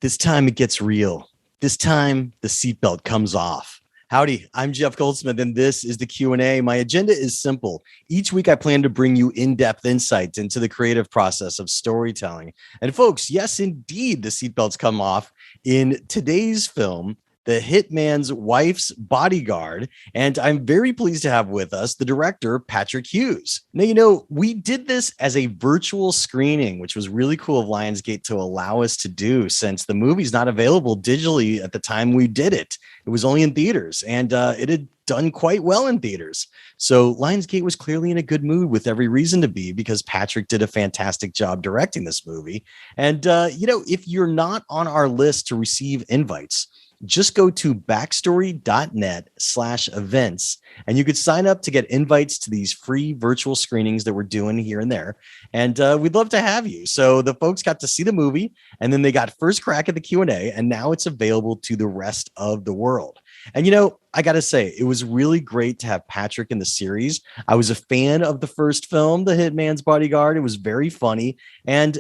This time it gets real. This time the seatbelt comes off. Howdy, I'm Jeff Goldsmith, and this is the Q&A. My agenda is simple. Each week I plan to bring you in-depth insights into the creative process of storytelling. And folks, yes, indeed, the seatbelts come off in today's film, The Hitman's Wife's Bodyguard. And I'm very pleased to have with us the director, Patrick Hughes. Now, we did this as a virtual screening, which was really cool of Lionsgate to allow us to do, since the movie's not available digitally at the time we did it. It was only in theaters, and it had done quite well in theaters. So Lionsgate was clearly in a good mood, with every reason to be, because Patrick did a fantastic job directing this movie. And, if you're not on our list to receive invites, just go to backstory.net/events, and you could sign up to get invites to these free virtual screenings that we're doing here and there. And we'd love to have you. So the folks got to see the movie, and then they got first crack at the Q&A, and now it's available to the rest of the world. And, I got to say, it was really great to have Patrick in the series. I was a fan of the first film, The Hitman's Bodyguard. It was very funny. And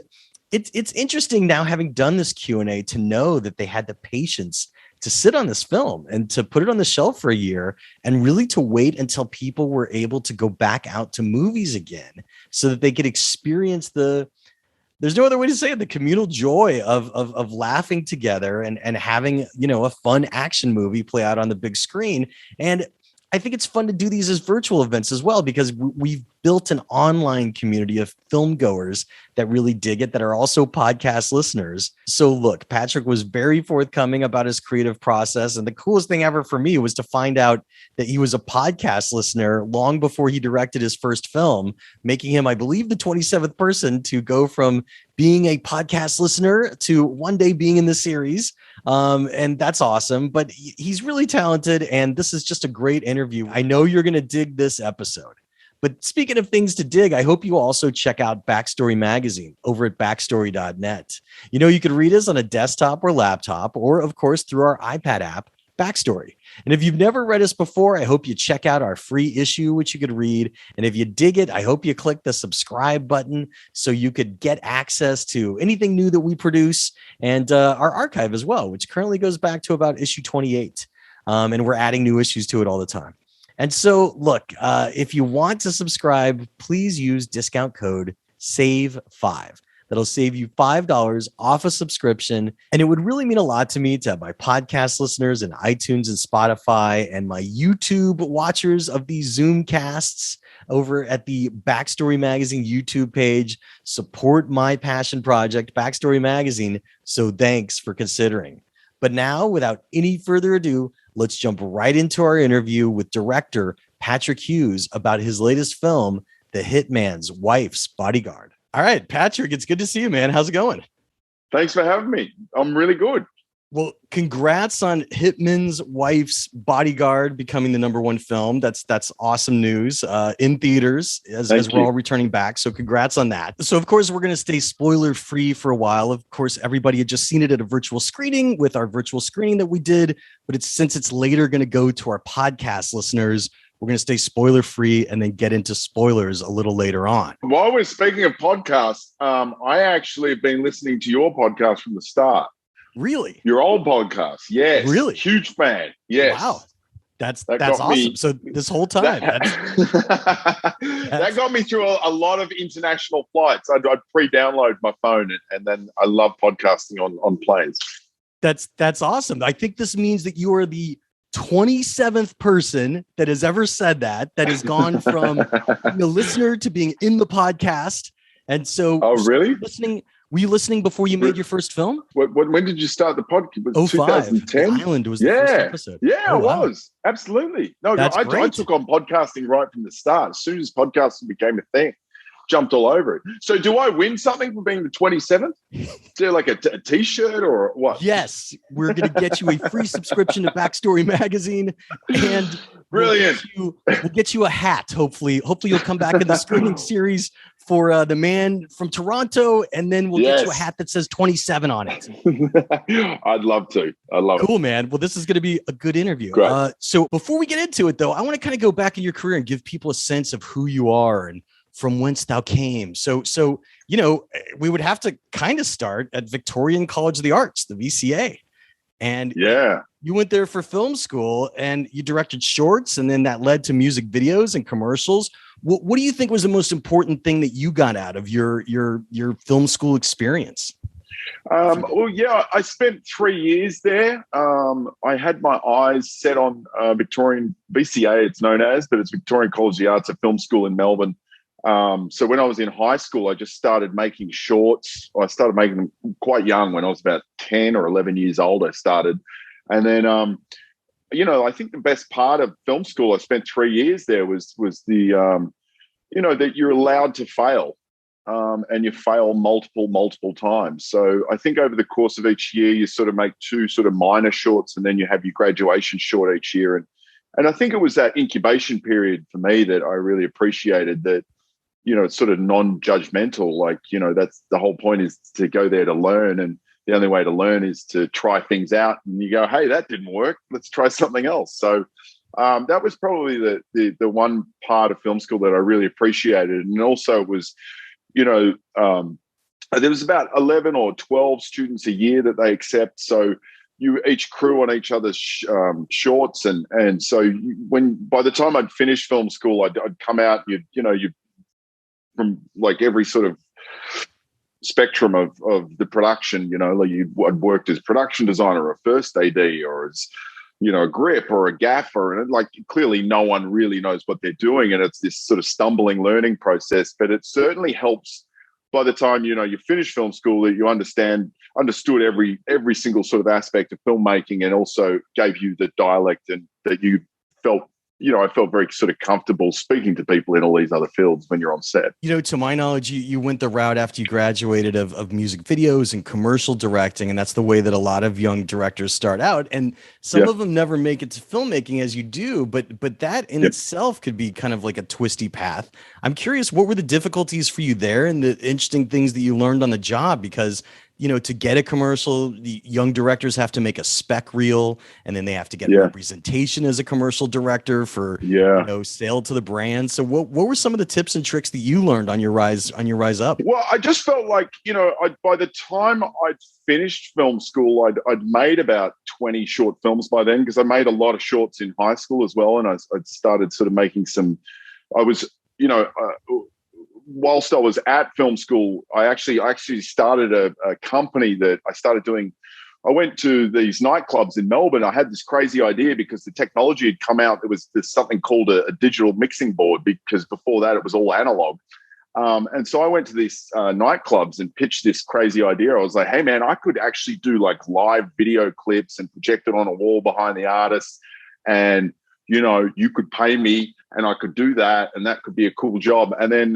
it's interesting now, having done this Q&A, to know that they had the patience to sit on this film and to put it on the shelf for a year, and really to wait until people were able to go back out to movies again, so that they could experience there's no other way to say it, the communal joy of laughing together and having, a fun action movie play out on the big screen. And I think it's fun to do these as virtual events as well, because we've built an online community of film goers that really dig it, that are also podcast listeners. So look, Patrick was very forthcoming about his creative process. And the coolest thing ever for me was to find out that he was a podcast listener long before he directed his first film, making him, I believe, the 27th person to go from being a podcast listener to one day being in the series. And that's awesome. But he's really talented, and this is just a great interview. I know you're going to dig this episode. But speaking of things to dig, I hope you also check out Backstory Magazine over at backstory.net. You could read us on a desktop or laptop, or of course through our iPad app, Backstory. And if you've never read us before, I hope you check out our free issue, which you could read. And if you dig it, I hope you click the subscribe button so you could get access to anything new that we produce, and our archive as well, which currently goes back to about issue 28. And we're adding new issues to it all the time. And so, look, if you want to subscribe, please use discount code SAVE5. That'll save you $5 off a subscription. And it would really mean a lot to me to have my podcast listeners and iTunes and Spotify, and my YouTube watchers of these Zoom casts over at the Backstory Magazine YouTube page support my passion project, Backstory Magazine. So thanks for considering. But now, without any further ado, let's jump right into our interview with director Patrick Hughes about his latest film, The Hitman's Wife's Bodyguard. All right, Patrick, it's good to see you, man. How's it going? Thanks for having me. I'm really good. Well, congrats on Hitman's Wife's Bodyguard becoming the #1 film. That's awesome news in theaters as we're all returning back. So congrats on that. So, of course, we're going to stay spoiler free for a while. Of course, everybody had just seen it at a virtual screening with our virtual screening that we did. But since it's later going to go to our podcast listeners, we're going to stay spoiler free and then get into spoilers a little later on. While we're speaking of podcasts, I actually have been listening to your podcast from the start. Really? Your old podcast. Yes. Really? Huge fan. Yes. Wow. That's awesome. So this whole time. That got me through a lot of international flights. I'd pre-download my phone, and then I love podcasting on planes. That's awesome. I think this means that you are the 27th person that has ever said that has gone from being a listener to being in the podcast. And so, really? Were you listening before you made your first film? When did you start the podcast? Was 2010? Island was the first episode. Yeah, it was. Absolutely. No, I took on podcasting right from the start. As soon as podcasting became a thing, jumped all over it. So do I win something for being the 27th? Is there like a t-shirt or what? Yes. We're going to get you a free subscription to Backstory Magazine, and brilliant. We'll get you a hat. Hopefully you'll come back in the screening series for the man from Toronto, and then we'll get you a hat that says 27 on it. I'd love to. I love it. Cool, man. Well, this is going to be a good interview. Great. So before we get into it, though, I want to kind of go back in your career and give people a sense of who you are and from whence thou came. So we would have to kind of start at Victorian College of the Arts, the VCA. And you went there for film school and you directed shorts, and then that led to music videos and commercials. What do you think was the most important thing that you got out of your film school experience? I spent 3 years there. I had my eyes set on Victorian VCA, it's known as, but it's Victorian College of the Arts, a film school in Melbourne. So when I was in high school, I just started making shorts. I started making them quite young. When I was about 10 or 11 years old, I started. And then, I think the best part of film school, I spent 3 years there, was the, that you're allowed to fail. And you fail multiple times. So I think over the course of each year, you sort of make 2 sort of minor shorts, and then you have your graduation short each year. And I think it was that incubation period for me that I really appreciated, that, it's sort of non-judgmental. Like, that's the whole point, is to go there to learn. And the only way to learn is to try things out. And you go, hey, that didn't work. Let's try something else. So that was probably the one part of film school that I really appreciated. And also it was, there was about 11 or 12 students a year that they accept. So you each crew on each other's shorts. And so by the time I'd finished film school, I'd come out, you'd from like every sort of spectrum of the production, I'd worked as production designer or a first AD, or as, a grip or a gaffer. And like, clearly no one really knows what they're doing. And it's this sort of stumbling learning process, but it certainly helps by the time, you finish film school, that you understood every single sort of aspect of filmmaking, and also gave you the dialect, and that you felt, I felt very sort of comfortable speaking to people in all these other fields when you're on set. To my knowledge, you went the route after you graduated of music videos and commercial directing. And that's the way that a lot of young directors start out. And some of them never make it to filmmaking, as you do, but that in itself could be kind of like a twisty path. I'm curious, what were the difficulties for you there, and the interesting things that you learned on the job? Because to get a commercial, the young directors have to make a spec reel, and then they have to get representation as a commercial director for sale to the brand. So what were some of the tips and tricks that you learned on your rise up? Well, I just felt like, by the time I'd finished film school, I'd made about 20 short films by then, because I made a lot of shorts in high school as well. And I'd started sort of making some, whilst I was at film school, I actually started a company that I started doing. I went to these nightclubs in Melbourne. I had this crazy idea, because the technology had come out. There's something called a digital mixing board, because before that it was all analog. And so I went to these nightclubs and pitched this crazy idea. I was like, hey man, I could actually do like live video clips and project it on a wall behind the artist. And you could pay me and I could do that, and that could be a cool job. And then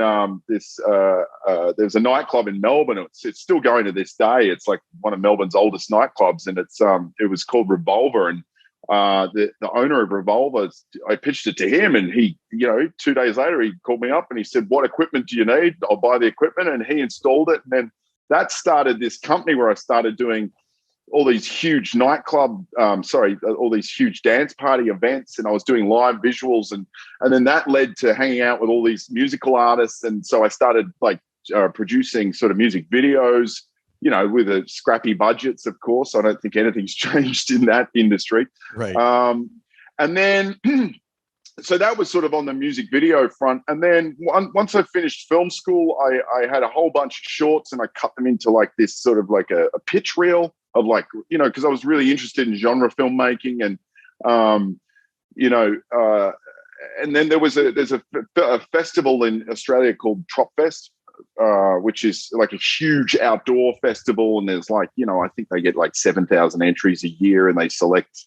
there's a nightclub in Melbourne. It's still going to this day. It's like one of Melbourne's oldest nightclubs, and it was called Revolver. And the owner of Revolver, I pitched it to him, and he, 2 days later, he called me up and he said, "What equipment do you need? I'll buy the equipment." And he installed it. And then that started this company where I started doing all these huge all these huge dance party events, and I was doing live visuals, and then that led to hanging out with all these musical artists. And so I started like producing sort of music videos, with a scrappy budgets, of course. I don't think anything's changed in that industry. Right. And then, so that was sort of on the music video front. And then once I finished film school, I had a whole bunch of shorts, and I cut them into like this sort of like a pitch reel of like, because I was really interested in genre filmmaking. And, and then there's a festival in Australia called Tropfest, which is like a huge outdoor festival. And there's like, I think they get like 7,000 entries a year, and they select,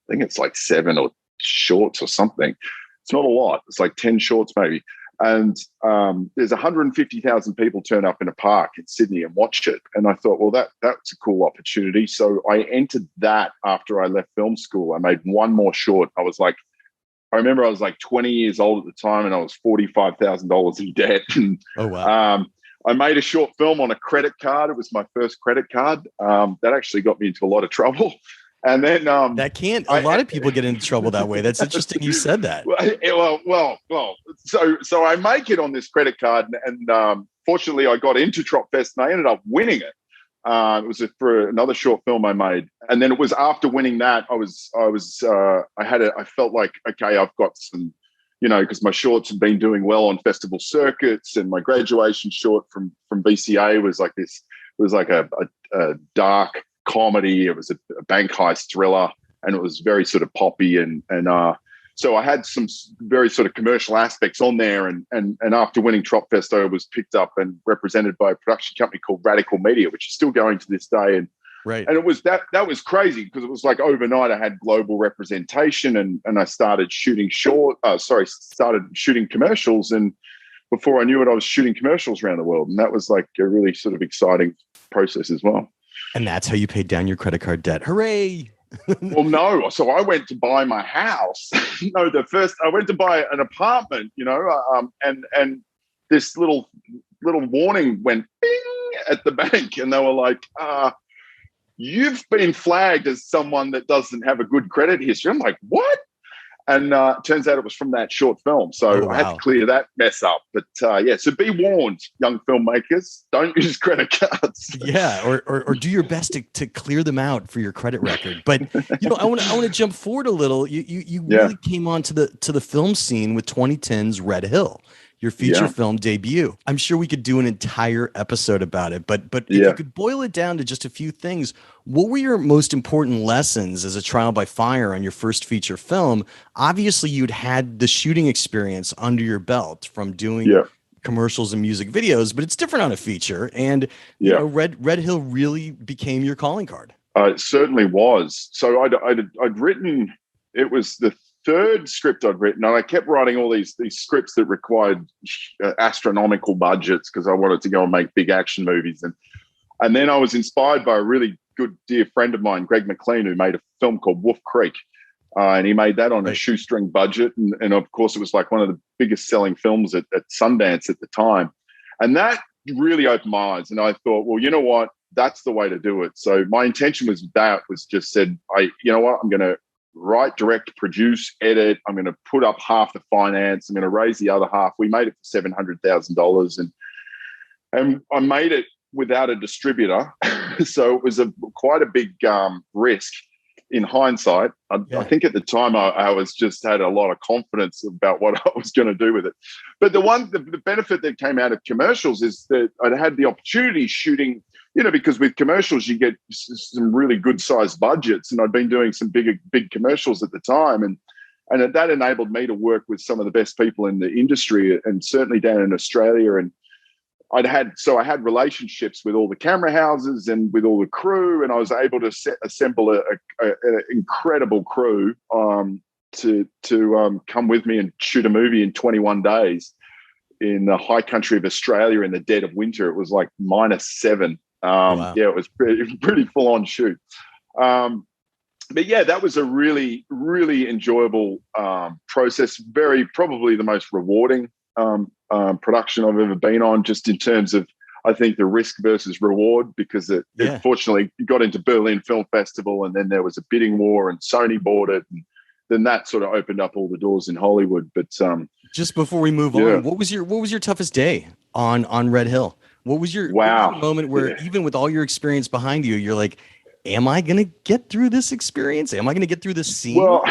I think it's like 7 or shorts or something. It's not a lot. It's like 10 shorts maybe. And there's 150,000 people turn up in a park in Sydney and watch it. And I thought, well, that's a cool opportunity. So I entered that after I left film school. I made one more short. I remember I was like 20 years old at the time, and I was $45,000 in debt. And, oh, wow. I made a short film on a credit card. It was my first credit card. That actually got me into a lot of trouble. And then that can't. A lot of people get into trouble that way. That's interesting. You said that. Well. So I make it on this credit card, and fortunately, I got into Trop Fest, and I ended up winning it. It was for another short film I made, and then it was after winning that I felt like, okay, I've got some, because my shorts had been doing well on festival circuits, and my graduation short from BCA was like this. It was like a dark comedy. It was a bank heist thriller, and it was very sort of poppy, and so I had some very sort of commercial aspects on there, and after winning Trop Fest, I was picked up and represented by a production company called Radical Media, which is still going to this day. And right, and it was that was crazy, because it was like overnight I had global representation, and I started shooting started shooting commercials, and before I knew it, I was shooting commercials around the world, and that was like a really sort of exciting process as well. And that's how you paid down your credit card debt. Hooray! Well, no. So I went to buy my house. I went to buy an apartment, and this little warning went bing at the bank, and they were like, you've been flagged as someone that doesn't have a good credit history. I'm like, what? And turns out it was from that short film. So I had to clear that mess up. But so be warned, young filmmakers, don't use credit cards. Yeah, or do your best to clear them out for your credit record. But I want to jump forward a little. You really came on to the film scene with 2010's Red Hill, your feature film debut. I'm sure we could do an entire episode about it, but if you could boil it down to just a few things, what were your most important lessons as a trial by fire on your first feature film? Obviously, you'd had the shooting experience under your belt from doing commercials and music videos, but it's different on a feature. And Red Hill really became your calling card. It certainly was. So I'd written. It was the third script I'd written, and I kept writing all these scripts that required astronomical budgets, because I wanted to go and make big action movies. And then I was inspired by a really good dear friend of mine, Greg McLean, who made a film called Wolf Creek. And he made that on a shoestring budget. And of course, it was like one of the biggest selling films at Sundance at the time. And that really opened my eyes. And I thought, well, you know what? That's the way to do it. So my intention was just said, I'm going to write, direct, produce, edit. I'm going to put up half the finance. I'm going to raise the other half. We made it for $700,000, and I made it without a distributor. So it was quite a big risk in hindsight. I think at the time I was just had a lot of confidence about what I was going to do with it. But the benefit that came out of commercials is that I had the opportunity shooting, because with commercials you get some really good sized budgets, and I'd been doing some big commercials at the time, and that enabled me to work with some of the best people in the industry, and certainly down in Australia. And I had relationships with all the camera houses and with all the crew, and I was able to assemble an incredible crew to come with me and shoot a movie in 21 days in the high country of Australia in the dead of winter. It was like -7. Wow. Yeah, it was pretty full on shoot. But yeah, that was a really, really enjoyable process. Probably the most rewarding production I've ever been on, just in terms of, I think, the risk versus reward, because it fortunately got into Berlin Film Festival, and then there was a bidding war, and Sony bought it, and then that sort of opened up all the doors in Hollywood. But just before we move on, what was your toughest day on Red Hill? What was your moment where even with all your experience behind you, you're like, am I going to get through this experience? Am I going to get through this scene? Well,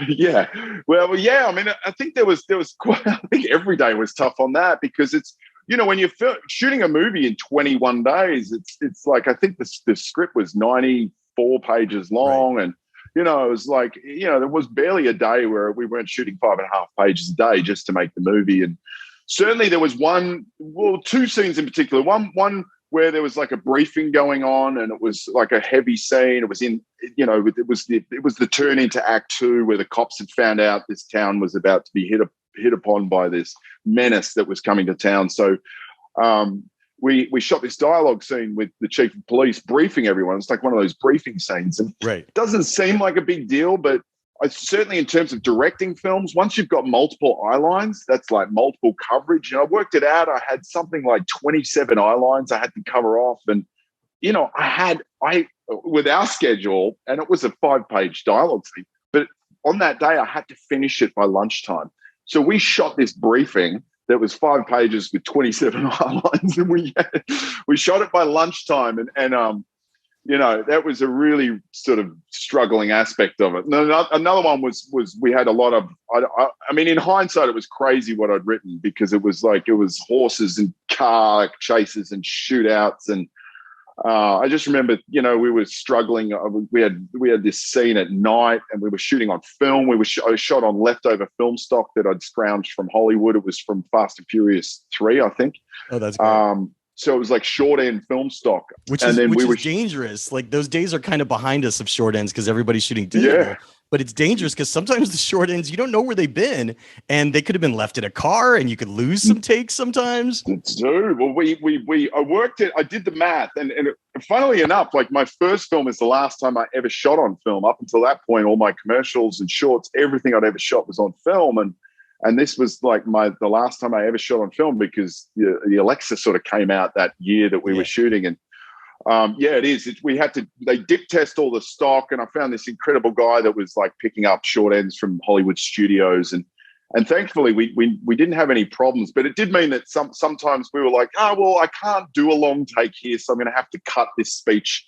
yeah. Well, yeah. I mean, I think there was quite, I think every day was tough on that, because it's, when you're shooting a movie in 21 days, it's like, I think the script was 94 pages long. Right. And, it was like, there was barely a day where we weren't shooting 5.5 pages a day just to make the movie. And certainly there was two scenes in particular. One where there was like a briefing going on, and it was like a heavy scene. It was it was the turn into Act 2, where the cops had found out this town was about to be hit upon by this menace that was coming to town. So we shot this dialogue scene with the chief of police briefing everyone. It's like one of those briefing scenes, and it doesn't seem like a big deal, but certainly in terms of directing films, once you've got multiple eye lines, that's like multiple coverage. I worked it out. I had something like 27 eye lines I had to cover off, and I with our schedule, and it was a 5-page dialogue scene, but on that day I had to finish it by lunchtime. So we shot this briefing that was 5 pages with 27 lines, and we shot it by lunchtime, and that was a really sort of struggling aspect of it. Another one was we had a lot of, I mean, in hindsight, it was crazy what I'd written, because it was horses and car chases and shootouts. And I just remember, we were struggling. We had this scene at night, and we were shooting on film. I was shot on leftover film stock that I'd scrounged from Hollywood. It was from Fast and Furious 3, I think. Oh, that's great. So it was like short end film stock, which is dangerous. Like, those days are kind of behind us of short ends, because everybody's shooting digital. Yeah. But it's dangerous because sometimes the short ends, you don't know where they've been, and they could have been left in a car, and you could lose some takes sometimes. Dude, well, I did the math, and funnily enough, like, my first film is the last time I ever shot on film. Up until that point, all my commercials and shorts, everything I'd ever shot was on film, and this was like the last time I ever shot on film, because the Alexa sort of came out that year that we were shooting. And it is. They dip test all the stock, and I found this incredible guy that was like picking up short ends from Hollywood studios, and thankfully we didn't have any problems. But it did mean that sometimes we were like, I can't do a long take here, so I'm going to have to cut this speech.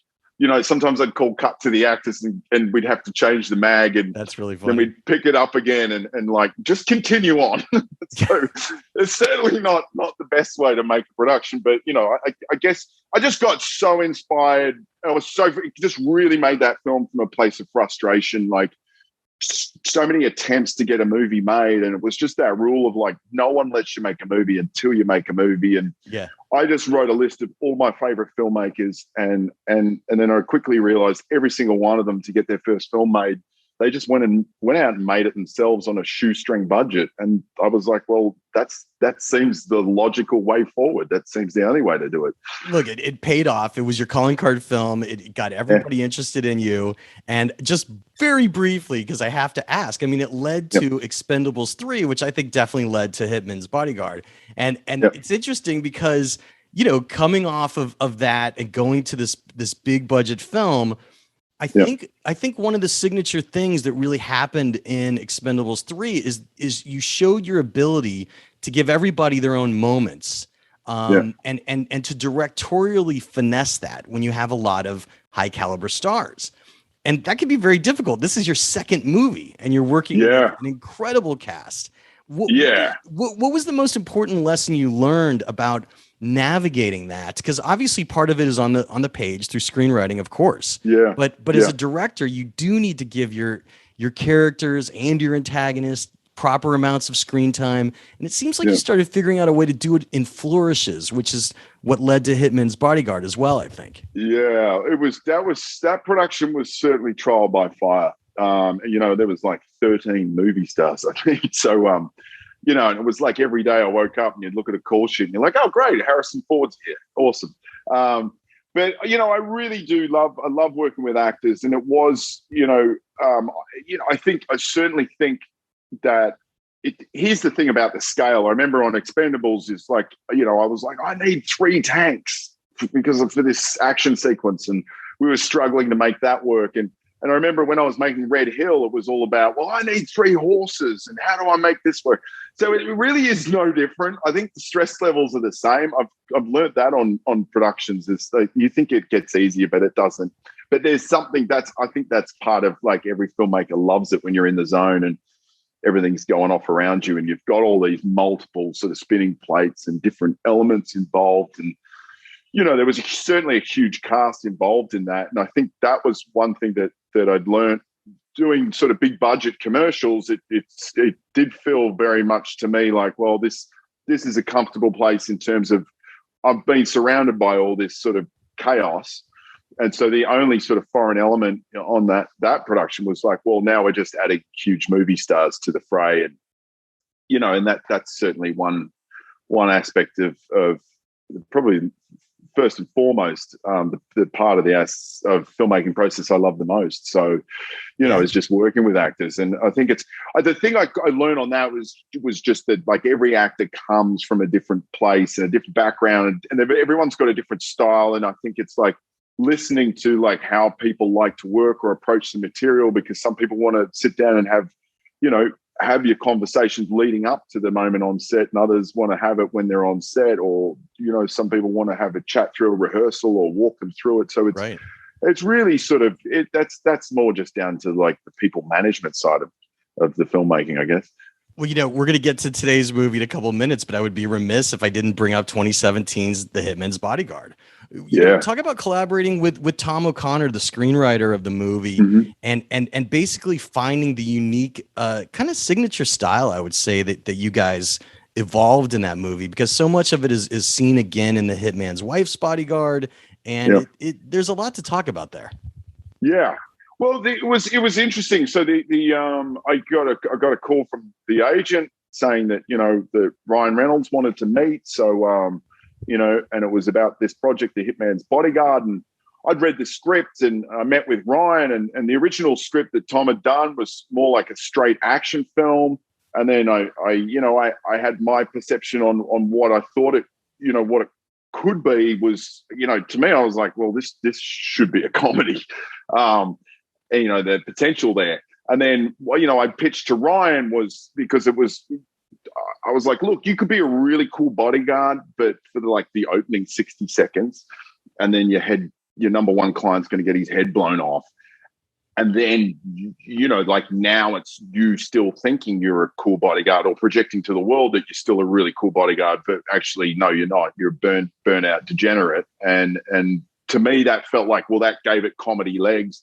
Sometimes I'd call cut to the actors, and we'd have to change the mag, and that's really funny. Then we'd pick it up again and like, just continue on. So it's certainly not the best way to make a production, but I guess I just got so inspired. It just really made that film from a place of frustration, like so many attempts to get a movie made, and it was just that rule of like, no one lets you make a movie until you make a movie. And I just wrote a list of all my favorite filmmakers, and then I quickly realized every single one of them, to get their first film made, they just went out and made it themselves on a shoestring budget. And I was like, well, that seems the logical way forward. That seems the only way to do it. Look, it paid off. It was your calling card film. It got everybody interested in you. And just very briefly, because I have to ask, I mean, it led to Expendables 3, which I think definitely led to Hitman's Bodyguard. And it's interesting because, coming off of that and going to this big budget film, I think one of the signature things that really happened in Expendables 3 is you showed your ability to give everybody their own moments, and to directorially finesse that when you have a lot of high caliber stars. And that can be very difficult. This is your second movie, and you're working with an incredible cast. What was the most important lesson you learned about navigating that? Because obviously part of it is on the page through screenwriting, of course. Yeah. But as a director, you do need to give your characters and your antagonist proper amounts of screen time. And it seems like you started figuring out a way to do it in flourishes, which is what led to Hitman's Bodyguard as well, I think. Yeah, that production was certainly trial by fire. There was like 13 movie stars, I think. So, and it was like every day I woke up and you'd look at a call sheet and you're like, oh, great, Harrison Ford's here. Awesome. But, I really do I love working with actors. And it was, I certainly think that here's the thing about the scale. I remember on Expendables, it's like, I was like, I need 3 tanks for this action sequence. And we were struggling to make that work. And I remember when I was making Red Hill, it was all about, well, I need 3 horses, and how do I make this work? So it really is no different. I think the stress levels are the same. I've learned that on productions. Is like, you think it gets easier, but it doesn't. But there's something I think that's part of, like, every filmmaker loves it when you're in the zone and everything's going off around you, and you've got all these multiple sort of spinning plates and different elements involved. And there was certainly a huge cast involved in that. And I think that was one thing that I'd learned doing sort of big budget commercials. It did feel very much to me like, well, this is a comfortable place in terms of I've been surrounded by all this sort of chaos. And so the only sort of foreign element on that production was like, well, now we're just adding huge movie stars to the fray. And, and that's certainly one aspect of probably first and foremost, the part of the filmmaking process I love the most. So, is just working with actors. And I think it's the thing I learned on that was just that, like, every actor comes from a different place and a different background, and everyone's got a different style. And I think it's like, listening to like how people like to work or approach the material, because some people want to sit down and have, have your conversations leading up to the moment on set, and others want to have it when they're on set, or, some people want to have a chat through a rehearsal or walk them through it. So it's, right. It's really sort of that's more just down to like the people management side of the filmmaking, I guess. Well, we're going to get to today's movie in a couple of minutes, but I would be remiss if I didn't bring up 2017's The Hitman's Bodyguard. Talk about collaborating with Tom O'Connor, the screenwriter of the movie, mm-hmm. and basically finding the unique kind of signature style, I would say, that you guys evolved in that movie, because so much of it is seen again in The Hitman's Wife's Bodyguard, and there's a lot to talk about there. Yeah. Well, it was interesting. So I got a call from the agent saying that that Ryan Reynolds wanted to meet. So and it was about this project, The Hitman's Bodyguard, and I'd read the script and I met with Ryan, and the original script that Tom had done was more like a straight action film. And then I had my perception on what I thought what it could be was, to me, I was like, well, this should be a comedy. The potential there. And then, I pitched to Ryan was because I was like, look, you could be a really cool bodyguard, but for the opening 60 seconds, and then your number one client's going to get his head blown off. And then, now it's you still thinking you're a cool bodyguard or projecting to the world that you're still a really cool bodyguard, but actually, no, you're not. You're a burnout degenerate. And to me, that felt like, well, that gave it comedy legs.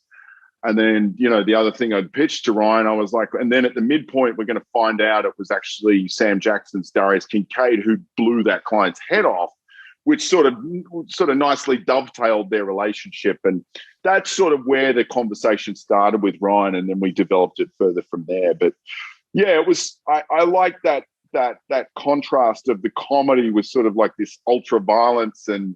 And then, the other thing I'd pitched to Ryan, I was like, and then at the midpoint, we're going to find out it was actually Sam Jackson's Darius Kincaid who blew that client's head off, which sort of nicely dovetailed their relationship. And that's sort of where the conversation started with Ryan, and then we developed it further from there. But yeah, it was, I like that contrast of the comedy with sort of like this ultra violence and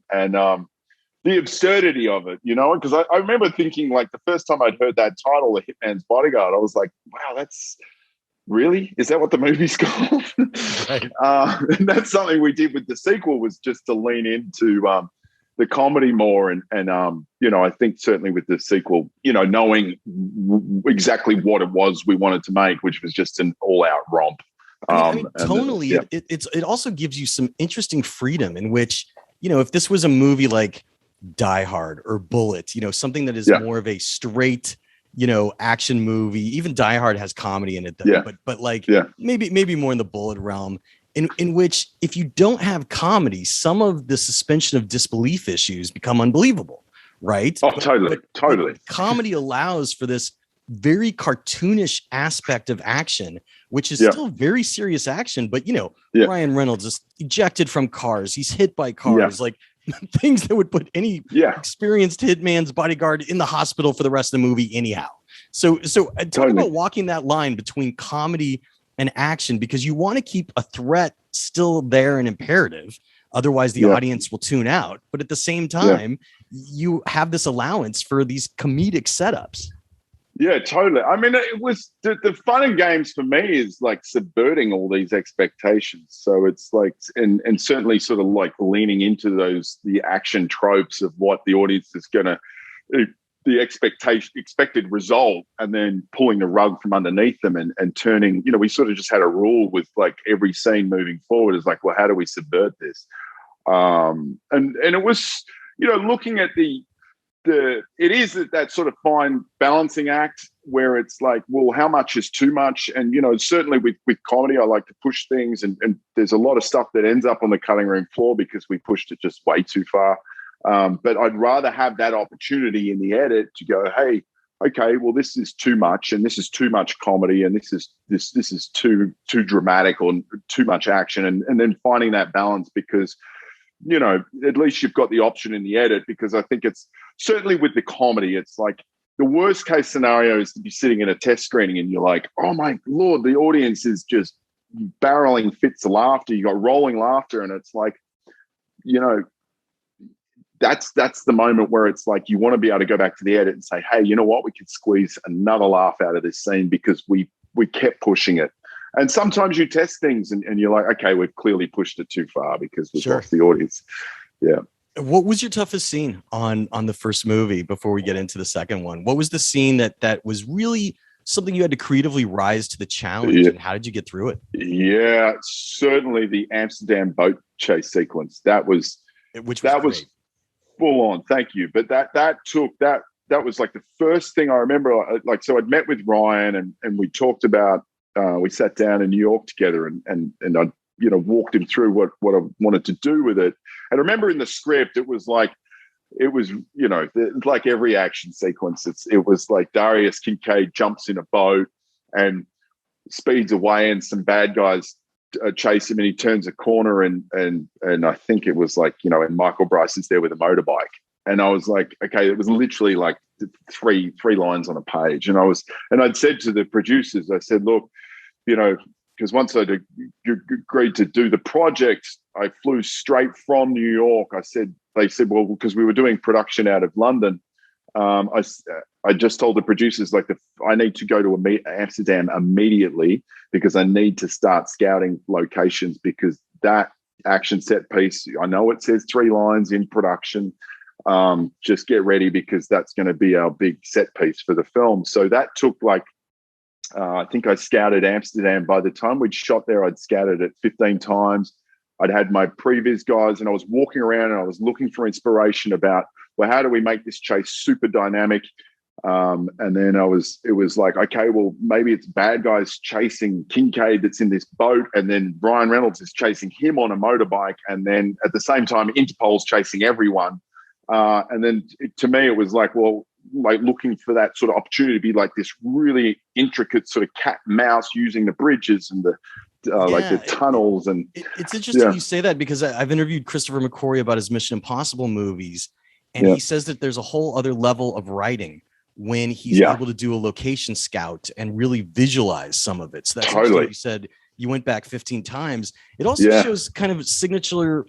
the absurdity of it, because I remember thinking, like, the first time I'd heard that title, The Hitman's Bodyguard, I was like, wow, is that what the movie's called? Right. And that's something we did with the sequel, was just to lean into the comedy more. And I think certainly with the sequel, knowing exactly what it was we wanted to make, which was just an all-out romp. Tonally, it also gives you some interesting freedom in which, if this was a movie like Die Hard or Bullet, something that is more of a straight, action movie. Even Die Hard has comedy in it, though, but maybe more in the Bullet realm, in which if you don't have comedy, some of the suspension of disbelief issues become unbelievable, right? Oh, totally. But comedy allows for this very cartoonish aspect of action, which is still very serious action. But Ryan Reynolds is ejected from cars, he's hit by cars, like things that would put any experienced hitman's bodyguard in the hospital for the rest of the movie anyhow. So talk about walking that line between comedy and action, because you want to keep a threat still there and imperative. Otherwise the audience will tune out. But at the same time, you have this allowance for these comedic setups. Yeah, totally. I mean, it was the fun and games for me is like subverting all these expectations. So it's like, and certainly sort of like leaning into the action tropes of what the audience is going to, the expected result, and then pulling the rug from underneath them and turning, we sort of just had a rule with like every scene moving forward is like, well, how do we subvert this? And it was, looking at it is that sort of fine balancing act where it's like, well, how much is too much? And, certainly with comedy, I like to push things, and there's a lot of stuff that ends up on the cutting room floor because we pushed it just way too far. But I'd rather have that opportunity in the edit to go, hey, okay, well, this is too much, and this is too much comedy, and this is too dramatic or too much action, and then finding that balance, because at least you've got the option in the edit. Because I think it's certainly with the comedy, it's like the worst case scenario is to be sitting in a test screening and you're like, oh my Lord, the audience is just barreling fits of laughter. You got rolling laughter. And it's like, that's the moment where it's like, you want to be able to go back to the edit and say, hey, you know what? We could squeeze another laugh out of this scene because we kept pushing it. And sometimes you test things and you're like, okay, we've clearly pushed it too far because we've lost the audience. Yeah. What was your toughest scene on the first movie before we get into the second one? What was the scene that was really something you had to creatively rise to the challenge, and how did you get through it? Yeah, certainly the Amsterdam boat chase sequence. That was full on. Thank you. But that was like the first thing I remember. Like, so I'd met with Ryan and we talked about. We sat down in New York together and I walked him through what I wanted to do with it. And I remember in the script it was like every action sequence. It was like Darius Kincaid jumps in a boat and speeds away, and some bad guys chase him, and he turns a corner, and I think it was like, and Michael Bryce is there with a motorbike, and I was like, okay, it was literally like three lines on a page, and I'd said to the producers, I said, look, because once I agreed to do the project, I flew straight from New York. They said, well, because we were doing production out of London, I just told the producers, like, I need to go to Amsterdam immediately because I need to start scouting locations, because that action set piece, I know it says 3 lines in production. Just get ready, because that's going to be our big set piece for the film. So that took I think I scouted Amsterdam. By the time we'd shot there, I'd scouted it 15 times. I'd had my previs guys, and I was walking around and I was looking for inspiration about, well, how do we make this chase super dynamic? And then it was like, okay, well, maybe it's bad guys chasing Kincaid that's in this boat, and then Ryan Reynolds is chasing him on a motorbike, and then at the same time, Interpol's chasing everyone. And then to me, it was like, well, like looking for that sort of opportunity to be like this really intricate sort of cat and mouse, using the bridges and the like the tunnels. And it's interesting you say that, because I've interviewed Christopher McQuarrie about his Mission Impossible movies, and he says that there's a whole other level of writing when he's able to do a location scout and really visualize some of it. So that's totally. You said you went back 15 times. It also shows kind of a signature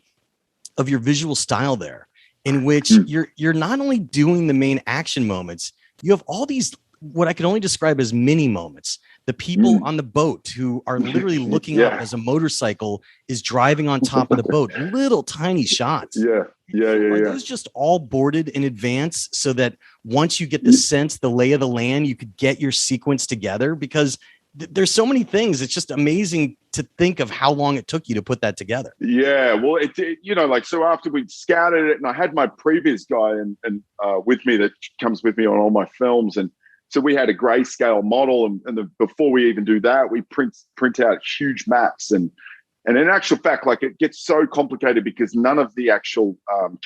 of your visual style there, in which you're not only doing the main action moments, you have all these, what I can only describe as mini moments. The people on the boat who are literally looking up as a motorcycle is driving on top of the boat, little tiny shots. Are those just all boarded in advance so that once you get the sense, the lay of the land, you could get your sequence together? Because there's so many things. It's just amazing to think of how long it took you to put that together. Yeah. Well, so after we scouted it, and I had my previous guy and with me that comes with me on all my films. And so we had a grayscale model, and before we even do that, we print out huge maps. And in actual fact, like, it gets so complicated because none of the actual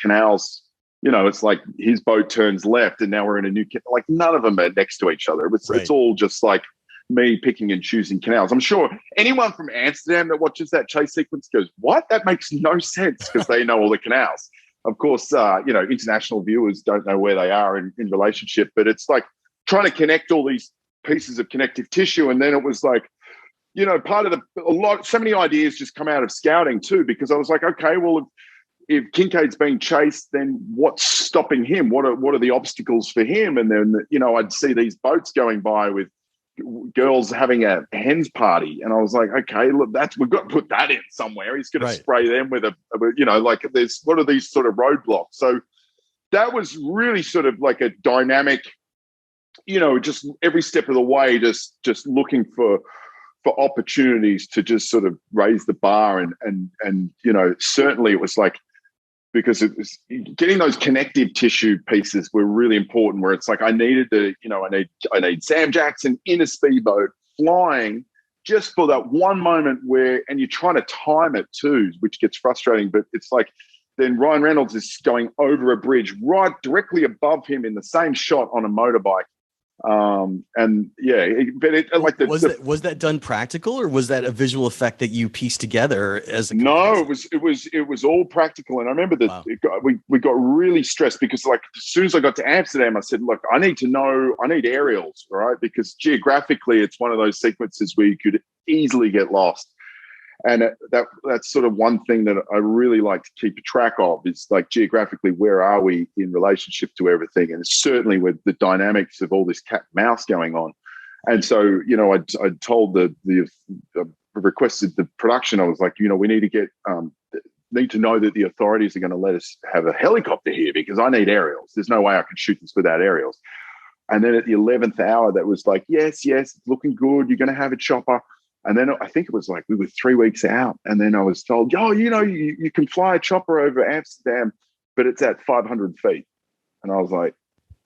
canals, it's like his boat turns left and now we're in a new, like, none of them are next to each other. It's all just like me picking and choosing canals. I'm sure anyone from Amsterdam that watches that chase sequence goes, what? That makes no sense, because they know all the canals. Of course, international viewers don't know where they are in relationship, but it's like trying to connect all these pieces of connective tissue. And then it was like, part of so many ideas just come out of scouting too, because I was like, okay, well, if Kincaid's being chased, then what's stopping him? What are the obstacles for him? And then, I'd see these boats going by with girls having a hens party, and I was like, okay, look, we've got to put that in somewhere. He's going to spray them with there's, what are these sort of roadblocks? So that was really sort of like a dynamic, just every step of the way, just looking for opportunities to just sort of raise the bar. And certainly it was like, because it was getting those connective tissue pieces were really important, where it's like, I needed I need Sam Jackson in a speedboat flying just for that one moment where, and you're trying to time it too, which gets frustrating, but it's like, then Ryan Reynolds is going over a bridge right directly above him in the same shot on a motorbike. Was that done practical, or was that a visual effect that you pieced together as a it was all practical. And I remember that we got really stressed, because like, as soon as I got to Amsterdam, I said, look, I need aerials, right? Because geographically it's one of those sequences where you could easily get lost. And that's sort of one thing that I really like to keep track of, is like, geographically, where are we in relationship to everything? And certainly with the dynamics of all this cat and mouse going on. And so, I told requested the production. I was like, we need to get need to know that the authorities are going to let us have a helicopter here because I need aerials. There's no way I can shoot this without aerials. And then at the 11th hour, that was like, yes, it's looking good. You're going to have a chopper. And then I think it was like we were 3 weeks out. And then I was told, you can fly a chopper over Amsterdam, but it's at 500 feet. And I was like,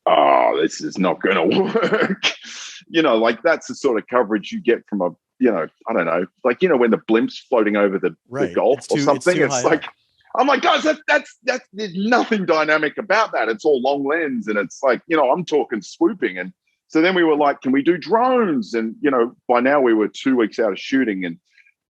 oh, this is not going to work. Like that's the sort of coverage you get from a, I don't know, like, when the blimp's floating over the Gulf or something. It's like, I'm like, guys, that's there's nothing dynamic about that. It's all long lens. And it's like, I'm talking swooping. And so then we were like, can we do drones? And, by now we were 2 weeks out of shooting, and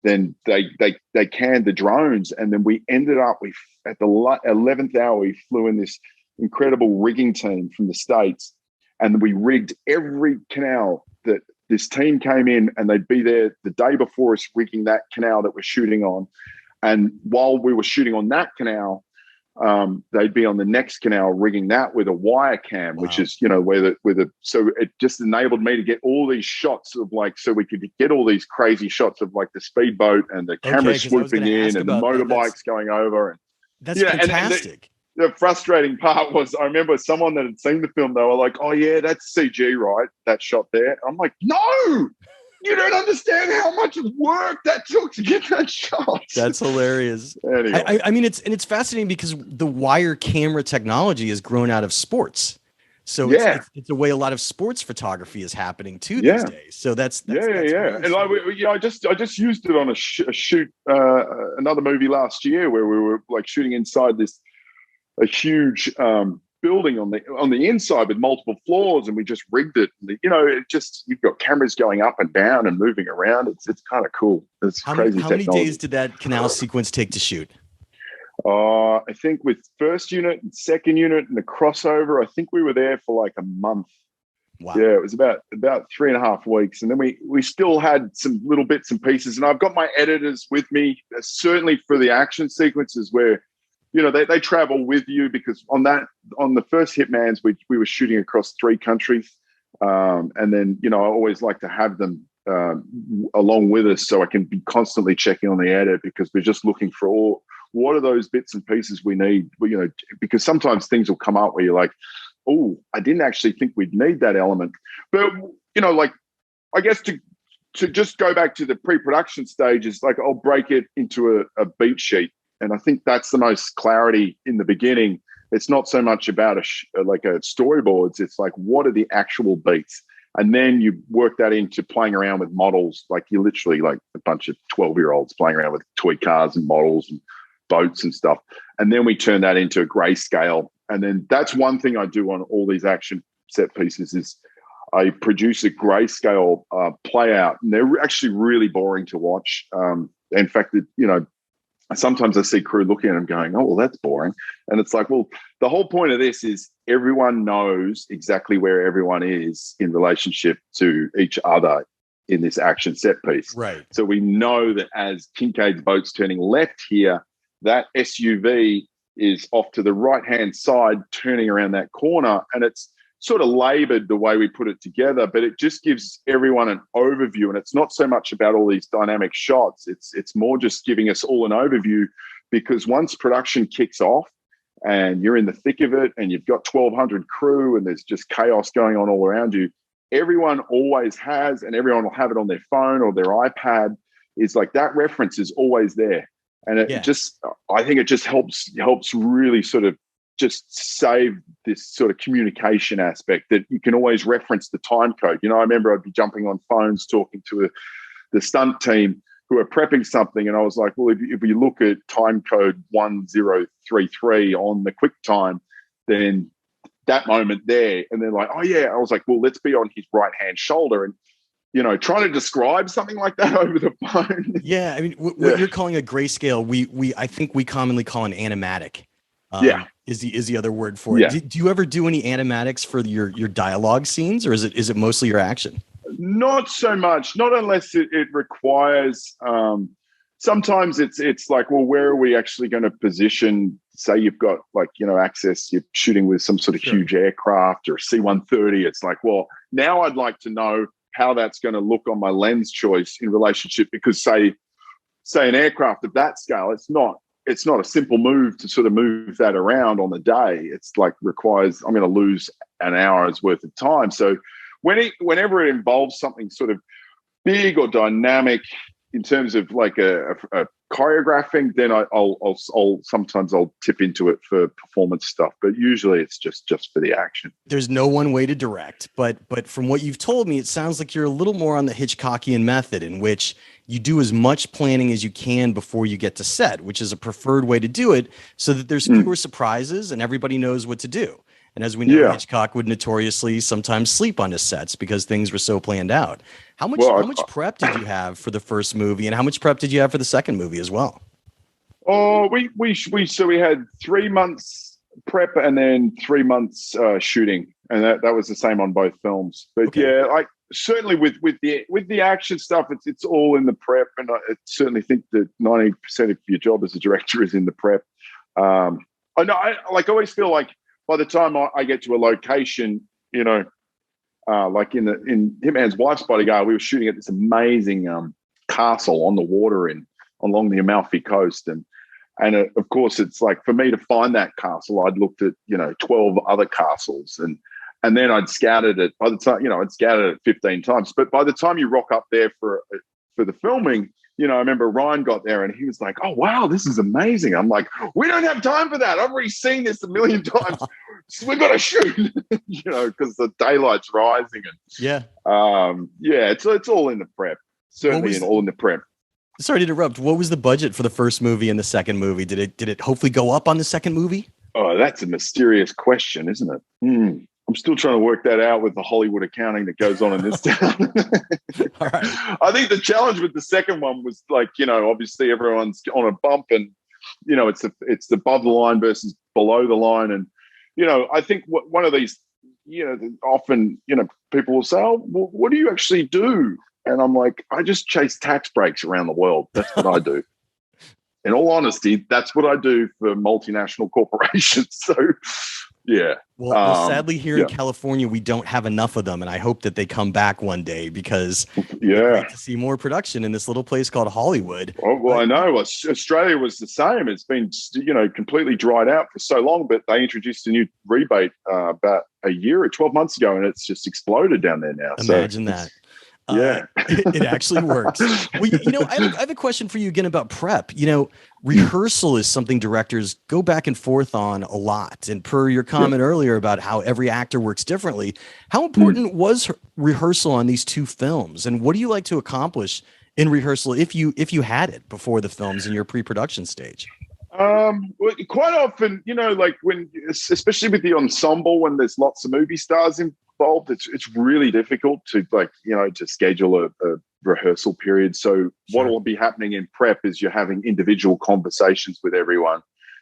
then they canned the drones. And then we ended up, at the 11th hour, we flew in this incredible rigging team from the States. And we rigged every canal that this team came in, and they'd be there the day before us rigging that canal that we're shooting on. And while we were shooting on that canal, they'd be on the next canal rigging that with a wire cam, which is, so it just enabled me to get all these shots of so we could get all these crazy shots of the speedboat and the camera swooping in and the motorbikes going over. And that's fantastic. The frustrating part was, I remember someone that had seen the film, they were like, oh yeah, that's CG, right? That shot there. I'm like, no, you don't understand how much work that took to get that shot. That's hilarious. Anyway. I mean, it's fascinating because the wire camera technology has grown out of sports. So it's a way a lot of sports photography is happening too these days. So that's Really, and I just used it on a shoot, another movie last year where we were shooting inside a huge building on the inside with multiple floors, and we just rigged it. You've got cameras going up and down and moving around. It's kind of cool. It's crazy. How many days did that canal sequence take to shoot? I think with first unit and second unit and the crossover, I think we were there for a month. Wow. Yeah, it was about 3.5 weeks. And then we still had some little bits and pieces. And I've got my editors with me, certainly for the action sequences where, they travel with you, because on the first Hitmans, we were shooting across 3 countries. And then, I always like to have them along with us so I can be constantly checking on the edit, because we're just looking for what are those bits and pieces we need, because sometimes things will come up where you're like, oh, I didn't actually think we'd need that element. But, I guess to just go back to the pre-production stages, I'll break it into a beat sheet. And I think that's the most clarity in the beginning. It's not so much about a storyboards. It's what are the actual beats? And then you work that into playing around with models. You're literally a bunch of 12-year-olds playing around with toy cars and models and boats and stuff. And then we turn that into a grayscale. And then that's one thing I do on all these action set pieces is I produce a grayscale play out. And they're actually really boring to watch. In fact, sometimes I see crew looking at them going, oh, well, that's boring. And it's well, the whole point of this is everyone knows exactly where everyone is in relationship to each other in this action set piece. Right. So we know that as Kincaid's boat's turning left here, that SUV is off to the right-hand side, turning around that corner. And it's sort of labored the way we put it together, but it just gives everyone an overview. And it's not so much about all these dynamic shots. It's more just giving us all an overview, because once production kicks off and you're in the thick of it and you've got 1,200 crew and there's just chaos going on all around you, everyone always has, and everyone will have it on their phone or their iPad, is that reference is always there. And I think it just helps really sort of just save this sort of communication aspect that you can always reference the time code. I remember I'd be jumping on phones talking to the stunt team who are prepping something. And I was like, well, if we look at time code 1033 on the QuickTime, then that moment there, and they're like, oh yeah. I was like, well, let's be on his right-hand shoulder. And, trying to describe something like that over the phone. Yeah. I mean, what you're calling a grayscale, I think we commonly call an animatic. Is the other word for it. Yeah. Do you ever do any animatics for your dialogue scenes, or is it mostly your action? Not so much, not unless it requires, sometimes it's well, where are we actually going to position? Say you've got access, you're shooting with some sort of huge aircraft or a C-130. It's well, now I'd like to know how that's going to look on my lens choice in relationship, because say an aircraft of that scale, it's not it's not a simple move to sort of move that around on the day. It's like requires, I'm going to lose an hour's worth of time. So whenever it involves something sort of big or dynamic in terms of like a choreographing, then I'll sometimes tip into it for performance stuff, but usually it's just for the action. There's no one way to direct, but from what you've told me, it sounds like you're a little more on the Hitchcockian method, in which you do as much planning as you can before you get to set, which is a preferred way to do it, so that there's fewer surprises and everybody knows what to do. And as we know, Hitchcock would notoriously sometimes sleep on his sets because things were so planned out. How much prep did you have for the first movie, and how much prep did you have for the second movie as well? Oh, we had 3 months prep and then 3 months shooting, and that was the same on both films. But yeah, I certainly with the action stuff, it's all in the prep, and I certainly think that 90% of your job as a director is in the prep. I know, I always feel like by the time I get to a location, you know, like in Hitman's Wife's Bodyguard, we were shooting at this amazing castle on the water along the Amalfi Coast, and of course, it's like for me to find that castle, I'd looked at 12 other castles, and then I'd scouted it. By the time I'd scouted it 15 times, but by the time you rock up there for the filming, I remember Ryan got there and he was like, "Oh wow, this is amazing." I'm like, "We don't have time for that. I've already seen this a million times. We've got to shoot," because the daylight's rising and it's all in the prep. Certainly, all in the prep. Sorry to interrupt. What was the budget for the first movie and the second movie? Did it hopefully go up on the second movie? Oh, that's a mysterious question, isn't it? I'm still trying to work that out with the Hollywood accounting that goes on in this town. All right. I think the challenge with the second one was like, obviously everyone's on a bump, and it's above the line versus below the line, and I think one of these, often people will say, "Oh, well, what do you actually do?" And I'm like, I just chase tax breaks around the world. That's what I do. In all honesty, that's what I do for multinational corporations. So, yeah. Well, sadly, here in California, we don't have enough of them, and I hope that they come back one day, because we'd like to see more production in this little place called Hollywood. Well, I know Australia was the same. It's been completely dried out for so long, but they introduced a new rebate about a year or 12 months ago, and it's just exploded down there now. Imagine that. It actually works. Well, I have a question for you again about prep. Rehearsal is something directors go back and forth on a lot. And per your comment earlier about how every actor works differently, how important was rehearsal on these two films? And what do you like to accomplish in rehearsal if you had it before the films in your pre-production stage? Well, quite often, like when, especially with the ensemble, when there's lots of movie stars involved, it's really difficult to to schedule a rehearsal period. So what will be happening in prep is you're having individual conversations with everyone,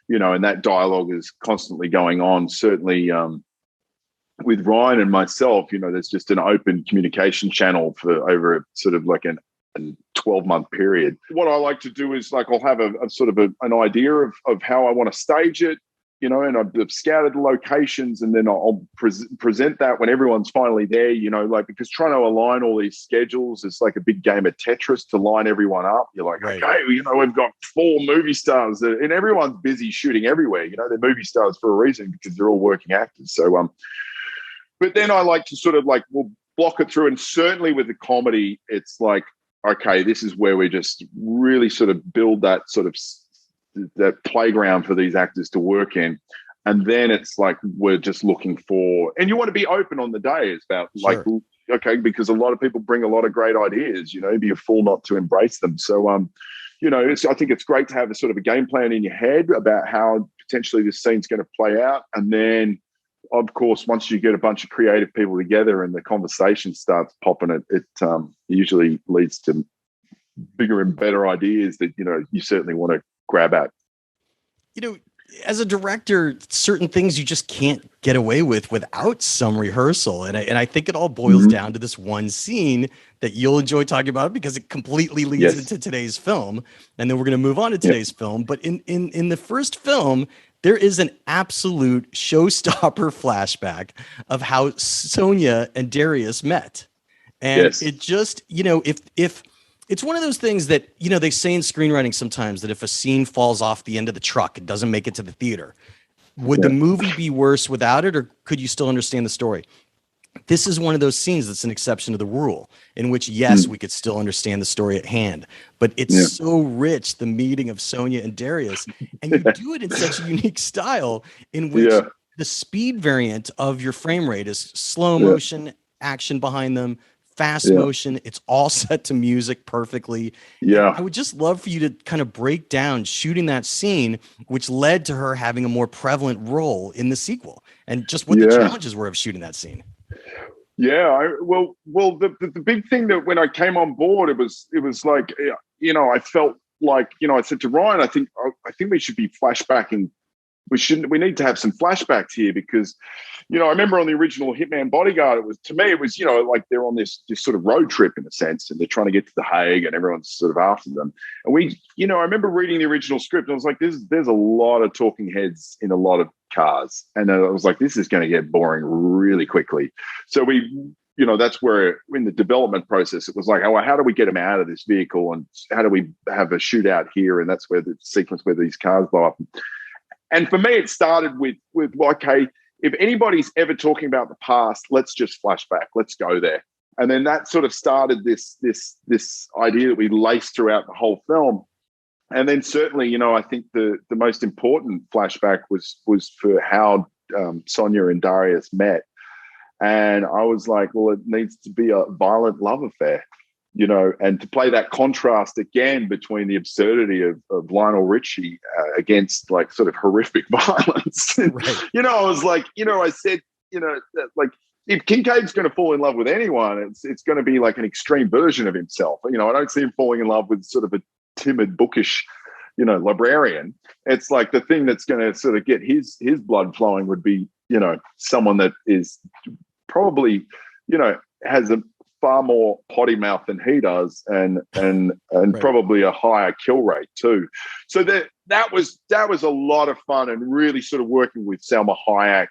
and that dialogue is constantly going on. Certainly with Ryan and myself, there's just an open communication channel for over a sort of like a 12-month period. What I like to do is like I'll have a sort of an idea of how I want to stage it, and I've scouted the locations, and then I'll present that when everyone's finally there, because trying to align all these schedules is like a big game of Tetris to line everyone up. You're like, okay, we've got 4 movie stars, and everyone's busy shooting everywhere. They're movie stars for a reason because they're all working actors. So, but then I like to sort of like, we'll block it through, and certainly with the comedy, it's like, okay, this is where we just really sort of build that sort of that playground for these actors to work in. And then it's like, we're just looking for, and you want to be open on the day. It's about like, okay, because a lot of people bring a lot of great ideas, be a fool not to embrace them. So, I think it's great to have a sort of a game plan in your head about how potentially this scene's going to play out. And then, of course, once you get a bunch of creative people together and the conversation starts popping, it usually leads to bigger and better ideas that, you certainly want to grab at. As a director, certain things you just can't get away with without some rehearsal. And I think it all boils down to this one scene that you'll enjoy talking about because it completely leads into today's film. And then we're going to move on to today's film. But in the first film, there is an absolute showstopper flashback of how Sonia and Darius met. And it just, if It's one of those things that, they say in screenwriting sometimes that if a scene falls off the end of the truck, it doesn't make it to the theater. Would the movie be worse without it, or could you still understand the story? This is one of those scenes that's an exception to the rule, in which, yes, we could still understand the story at hand, but it's so rich, the meeting of Sonia and Darius, and you do it in such a unique style in which the speed variant of your frame rate is slow motion, action behind them, fast motion. It's all set to music perfectly. Yeah. And I would just love for you to kind of break down shooting that scene, which led to her having a more prevalent role in the sequel, and just what the challenges were of shooting that scene. Yeah, well, the big thing that when I came on board, it was like, I felt like, I said to Ryan, I think we should be flashbacking. We need to have some flashbacks here because, I remember on the original Hitman Bodyguard, it was like they're on this sort of road trip in a sense, and they're trying to get to The Hague, and everyone's sort of after them. And I remember reading the original script, and I was like, there's a lot of talking heads in a lot of cars, and I was like, this is going to get boring really quickly. So that's where in the development process, it was like, oh, well, how do we get them out of this vehicle, and how do we have a shootout here? And that's where the sequence where these cars blow up. And for me, it started with okay, if anybody's ever talking about the past, let's just flash back. Let's go there. And then that sort of started this idea that we laced throughout the whole film. And then certainly, I think the most important flashback was for how Sonia and Darius met. And I was like, well, it needs to be a violent love affair, and to play that contrast again between the absurdity of Lionel Richie against like sort of horrific violence. Right. I was like, I said, like if Kincaid's going to fall in love with anyone, it's going to be like an extreme version of himself. I don't see him falling in love with sort of a timid, bookish, librarian. It's like the thing that's going to sort of get his blood flowing would be, someone that is probably, has a far more potty mouth than he does, and right. Probably a higher kill rate too. So that was a lot of fun, and really sort of working with Salma Hayek.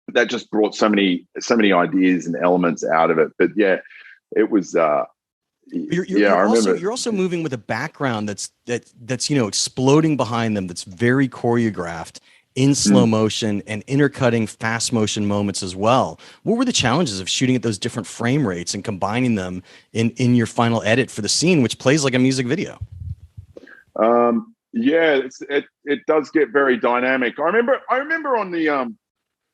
That just brought so many ideas and elements out of it. But yeah, it was. You're also moving with a background that's exploding behind them. That's very choreographed in slow motion and intercutting fast motion moments as well. What were the challenges of shooting at those different frame rates and combining them in your final edit for the scene, which plays like a music video? It does get very dynamic. I remember on the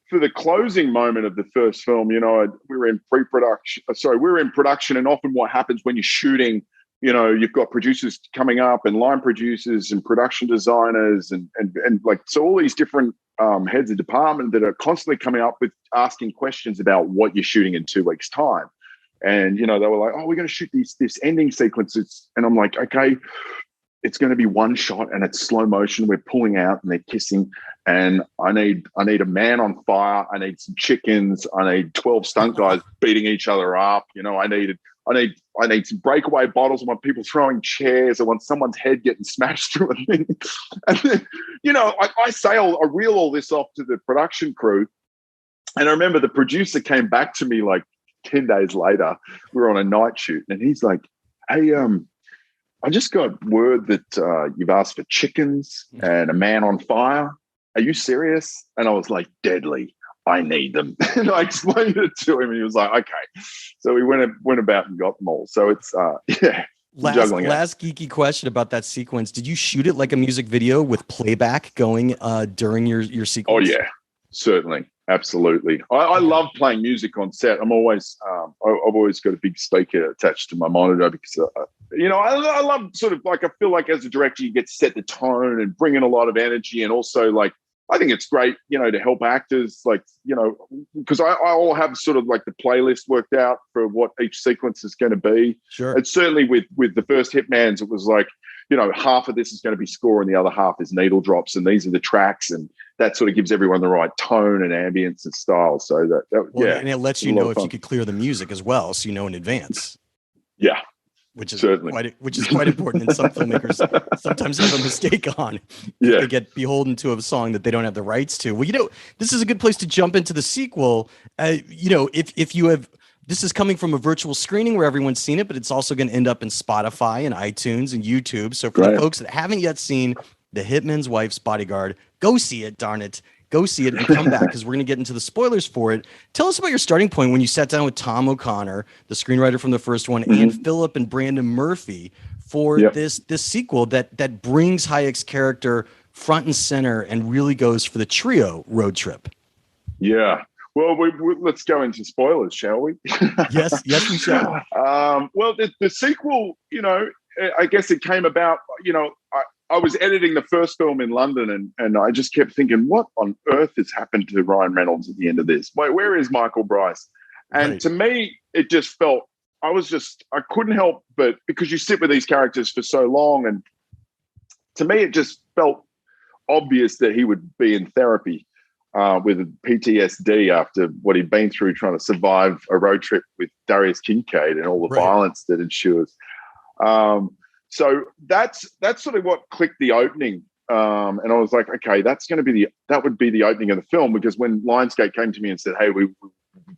for the closing moment of the first film, we were in production, and often what happens when you're shooting, you've got producers coming up and line producers and production designers and like, so all these different heads of department that are constantly coming up with asking questions about what you're shooting in 2 weeks' time. And, they were like, oh, we're going to shoot this ending sequence. And I'm like, okay, it's going to be one shot and it's slow motion. We're pulling out and they're kissing. And I need a man on fire. I need some chickens. I need 12 stunt guys beating each other up. I need some breakaway bottles. I want people throwing chairs. I want someone's head getting smashed through a thing. And then, I reel all this off to the production crew. And I remember the producer came back to me like 10 days later. We were on a night shoot, and he's like, hey, I just got word that you've asked for chickens and a man on fire. Are you serious? And I was like, deadly. I need them. And I explained it to him, and he was like, okay. So we went about and got them all. So it's, Last geeky question about that sequence. Did you shoot it like a music video with playback going during your sequence? Oh, yeah, certainly. Absolutely. I love playing music on set. I'm always, I've always got a big speaker attached to my monitor because, I love sort of like, I feel like as a director, you get to set the tone and bring in a lot of energy. And also like, I think it's great, to help actors, like, because I all have sort of like the playlist worked out for what each sequence is going to be. Sure. And certainly with the first Hitmans, it was like, half of this is going to be score and the other half is needle drops. And these are the tracks. And that sort of gives everyone the right tone and ambience and style. So and it lets you know if you could clear the music as well. So in advance. Yeah. Which is certainly quite important. And some filmmakers sometimes have a mistake on. Yeah. They get beholden to a song that they don't have the rights to. Well, this is a good place to jump into the sequel. If you have this is coming from a virtual screening where everyone's seen it, but it's also going to end up in Spotify and iTunes and YouTube. So for the folks that haven't yet seen The Hitman's Wife's Bodyguard, go see it, darn it. Go see it and come back because we're going to get into the spoilers for it. Tell us about your starting point when you sat down with Tom O'Connor, the screenwriter from the first one, and Philip and Brandon Murphy for this sequel that brings Hayek's character front and center and really goes for the trio road trip. Yeah. Well, let's go into spoilers, shall we? Yes, we shall. Well, the sequel, I guess it came about, I was editing the first film in London and I just kept thinking, what on earth has happened to Ryan Reynolds at the end of this? Where is Michael Bryce? And to me, it just felt, I couldn't help but, because you sit with these characters for so long, and to me, it just felt obvious that he would be in therapy with PTSD after what he'd been through trying to survive a road trip with Darius Kincaid and all the violence that ensues. So that's sort of what clicked the opening. And I was like, okay, that would be the opening of the film, because when Lionsgate came to me and said, hey, we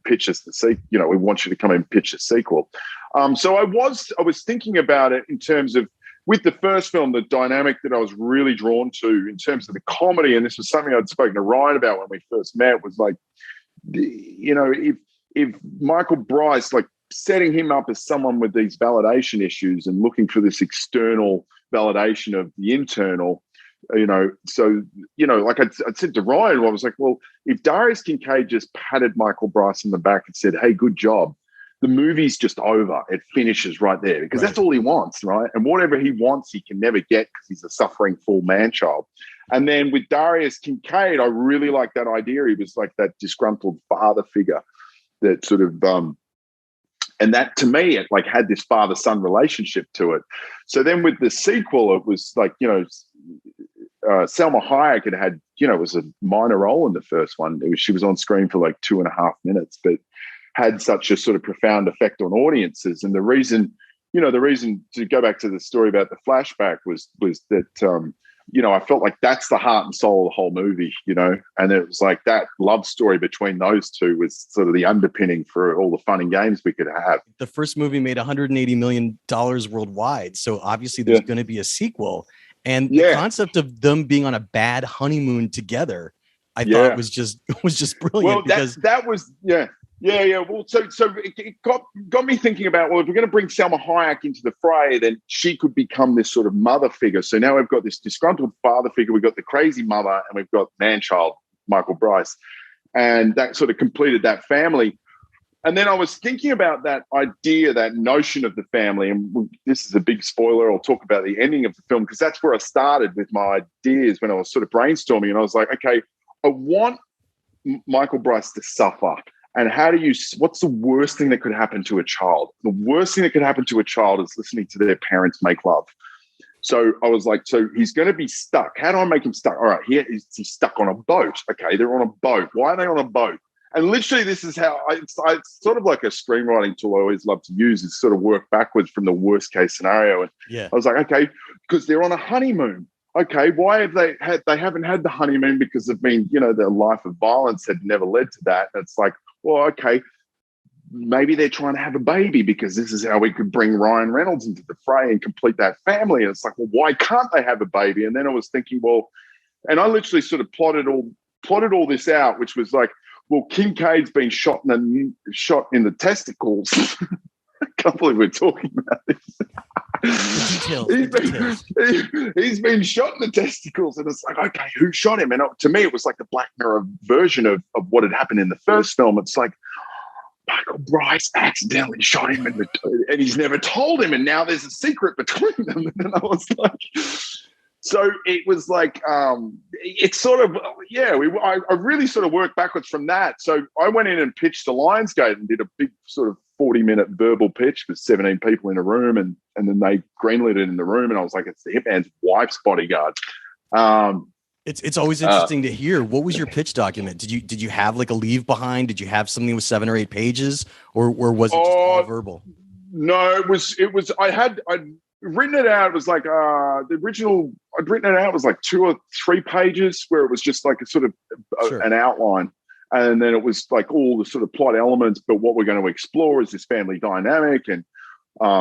pitch us the sequel, we want you to come and pitch a sequel. So I was thinking about it in terms of, with the first film, the dynamic that I was really drawn to in terms of the comedy, and this was something I'd spoken to Ryan about when we first met, was like, if Michael Bryce, like, setting him up as someone with these validation issues and looking for this external validation of the internal, so, like I said to Ryan, I was like, well, if Darius Kincaid just patted Michael Bryce on the back and said, hey, good job, the movie's just over. It finishes right there, because that's all he wants, right? And whatever he wants, he can never get because he's a suffering full man-child. And then with Darius Kincaid, I really like that idea. He was like that disgruntled father figure that sort of, and that to me, it like had this father-son relationship to it. So then with the sequel, it was like, Salma Hayek had was a minor role in the first one. She was on screen for like 2.5 minutes, but had such a sort of profound effect on audiences. And the reason to go back to the story about the flashback was that, I felt like that's the heart and soul of the whole movie, and it was like that love story between those two was sort of the underpinning for all the fun and games we could have. The first movie made $180 million worldwide. So obviously there's going to be a sequel. And the concept of them being on a bad honeymoon together, I thought was just brilliant. Well, because that was. Well, so it got me thinking about, well, if we're going to bring Salma Hayek into the fray, then she could become this sort of mother figure. So now we've got this disgruntled father figure, we've got the crazy mother, and we've got man-child Michael Bryce. And that sort of completed that family. And then I was thinking about that idea, that notion of the family. And this is a big spoiler. I'll talk about the ending of the film, because that's where I started with my ideas when I was sort of brainstorming. And I was like, okay, I want Michael Bryce to suffer. And what's the worst thing that could happen to a child? The worst thing that could happen to a child is listening to their parents make love. So I was like, so he's going to be stuck. How do I make him stuck? All right, he's stuck on a boat. Okay, they're on a boat. Why are they on a boat? And literally, this is how it's sort of like a screenwriting tool I always love to use, is sort of work backwards from the worst case scenario. And I was like, okay, because they're on a honeymoon. Okay, why have they haven't had the honeymoon? Because they've been, their life of violence had never led to that. And it's like, well, okay, maybe they're trying to have a baby because this is how we could bring Ryan Reynolds into the fray and complete that family. And it's like, well, why can't they have a baby? And then I was thinking, well, and I literally sort of plotted all this out, which was like, well, Kincaid's been shot in the testicles. I can't believe we're talking about this. He's been shot in the testicles, and it's like, okay, who shot him? And to me, it was like the Black Mirror version of what had happened in the first film. It's like, Michael Bryce accidentally shot him, and he's never told him, and now there's a secret between them. And I was like, so it was like, it's sort of, I really sort of worked backwards from that. So I went in and pitched to Lionsgate and did a big sort of 40-minute verbal pitch with 17 people in a room, and then they greenlit it in the room, and I was like, it's the Hitman's wife's Bodyguard. It's always interesting to hear. What was your pitch document? Did you have like a leave behind? Did you have something with 7 or 8 pages, or was it just all verbal? No, it was. I'd written it out. It was like the original. I'd written it out. It was like 2 or 3 pages, where it was just like a sort of an outline. And then it was like all the sort of plot elements, but what we're going to explore is this family dynamic, and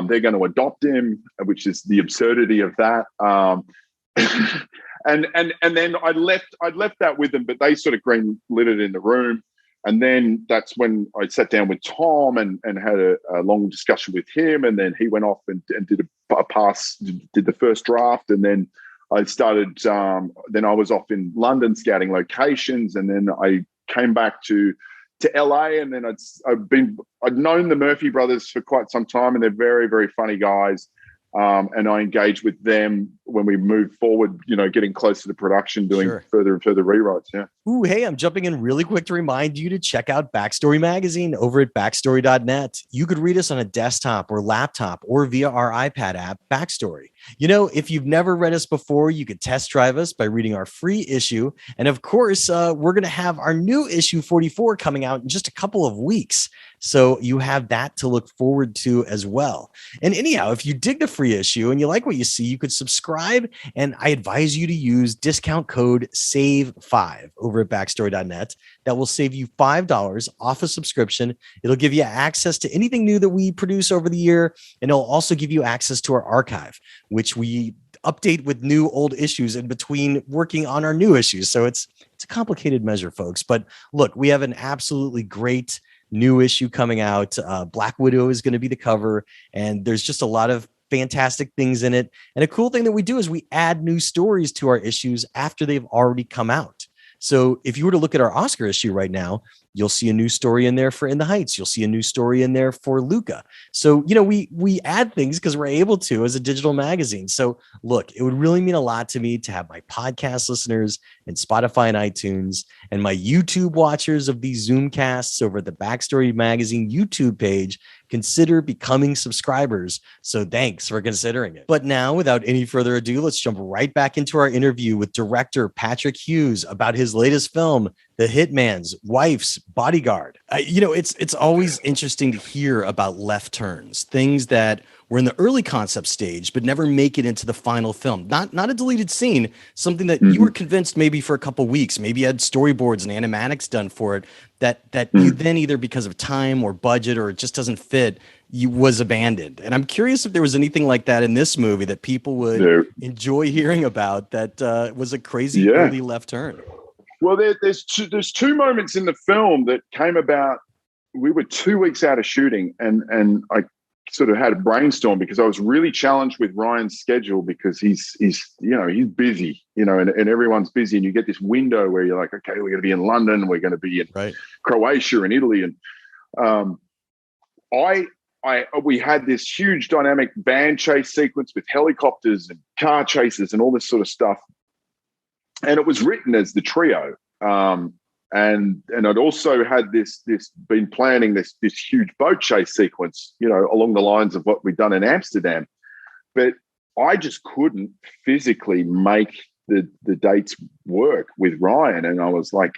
they're going to adopt him, which is the absurdity of that. And then I'd left that with them, but they sort of green lit it in the room. And then that's when I sat down with Tom and had a long discussion with him. And then he went off and did a pass, did the first draft. And then I started, then I was off in London scouting locations. And then I came back to LA, and then I'd known the Murphy brothers for quite some time, and they're very, very funny guys. And I engaged with them when we moved forward, getting closer to production, doing further and further rewrites. Yeah. Ooh, hey, I'm jumping in really quick to remind you to check out Backstory Magazine over at backstory.net. You could read us on a desktop or laptop or via our iPad app, Backstory. If you've never read us before, you could test drive us by reading our free issue. And of course, we're going to have our new issue 44 coming out in just a couple of weeks. So you have that to look forward to as well. And anyhow, if you dig the free issue and you like what you see, you could subscribe. And I advise you to use discount code SAVE5 over at backstory.net. That will save you $5 off a subscription. It'll give you access to anything new that we produce over the year. And it'll also give you access to our archive, which we update with new old issues in between working on our new issues. So it's a complicated measure, folks. But look, we have an absolutely great new issue coming out. Black Widow is going to be the cover, and there's just a lot of fantastic things in it. And a cool thing that we do is we add new stories to our issues after they've already come out. So if you were to look at our Oscar issue right now, you'll see a new story in there for In the Heights. You'll see a new story in there for Luca. So, we add things because we're able to as a digital magazine. So look, it would really mean a lot to me to have my podcast listeners and Spotify and iTunes and my YouTube watchers of these Zoomcasts over at the Backstory Magazine YouTube page consider becoming subscribers. So thanks for considering it. But now, without any further ado, let's jump right back into our interview with director Patrick Hughes about his latest film, The Hitman's Wife's Bodyguard. It's always interesting to hear about left turns, things that were in the early concept stage, but never make it into the final film. Not a deleted scene, something that you were convinced maybe for a couple weeks, maybe you had storyboards and animatics done for it that you then either because of time or budget or it just doesn't fit, was abandoned. And I'm curious if there was anything like that in this movie that people would enjoy hearing about that was a crazy early left turn. Well, there's two moments in the film that came about. We were 2 weeks out of shooting, and I sort of had a brainstorm because I was really challenged with Ryan's schedule because he's busy, and everyone's busy, and you get this window where you're like, okay, we're going to be in London, we're going to be in Croatia and Italy, and we had this huge dynamic van chase sequence with helicopters and car chases and all this sort of stuff. And it was written as the trio. And I'd also had been planning this huge boat chase sequence, along the lines of what we'd done in Amsterdam. But I just couldn't physically make the dates work with Ryan. And I was like,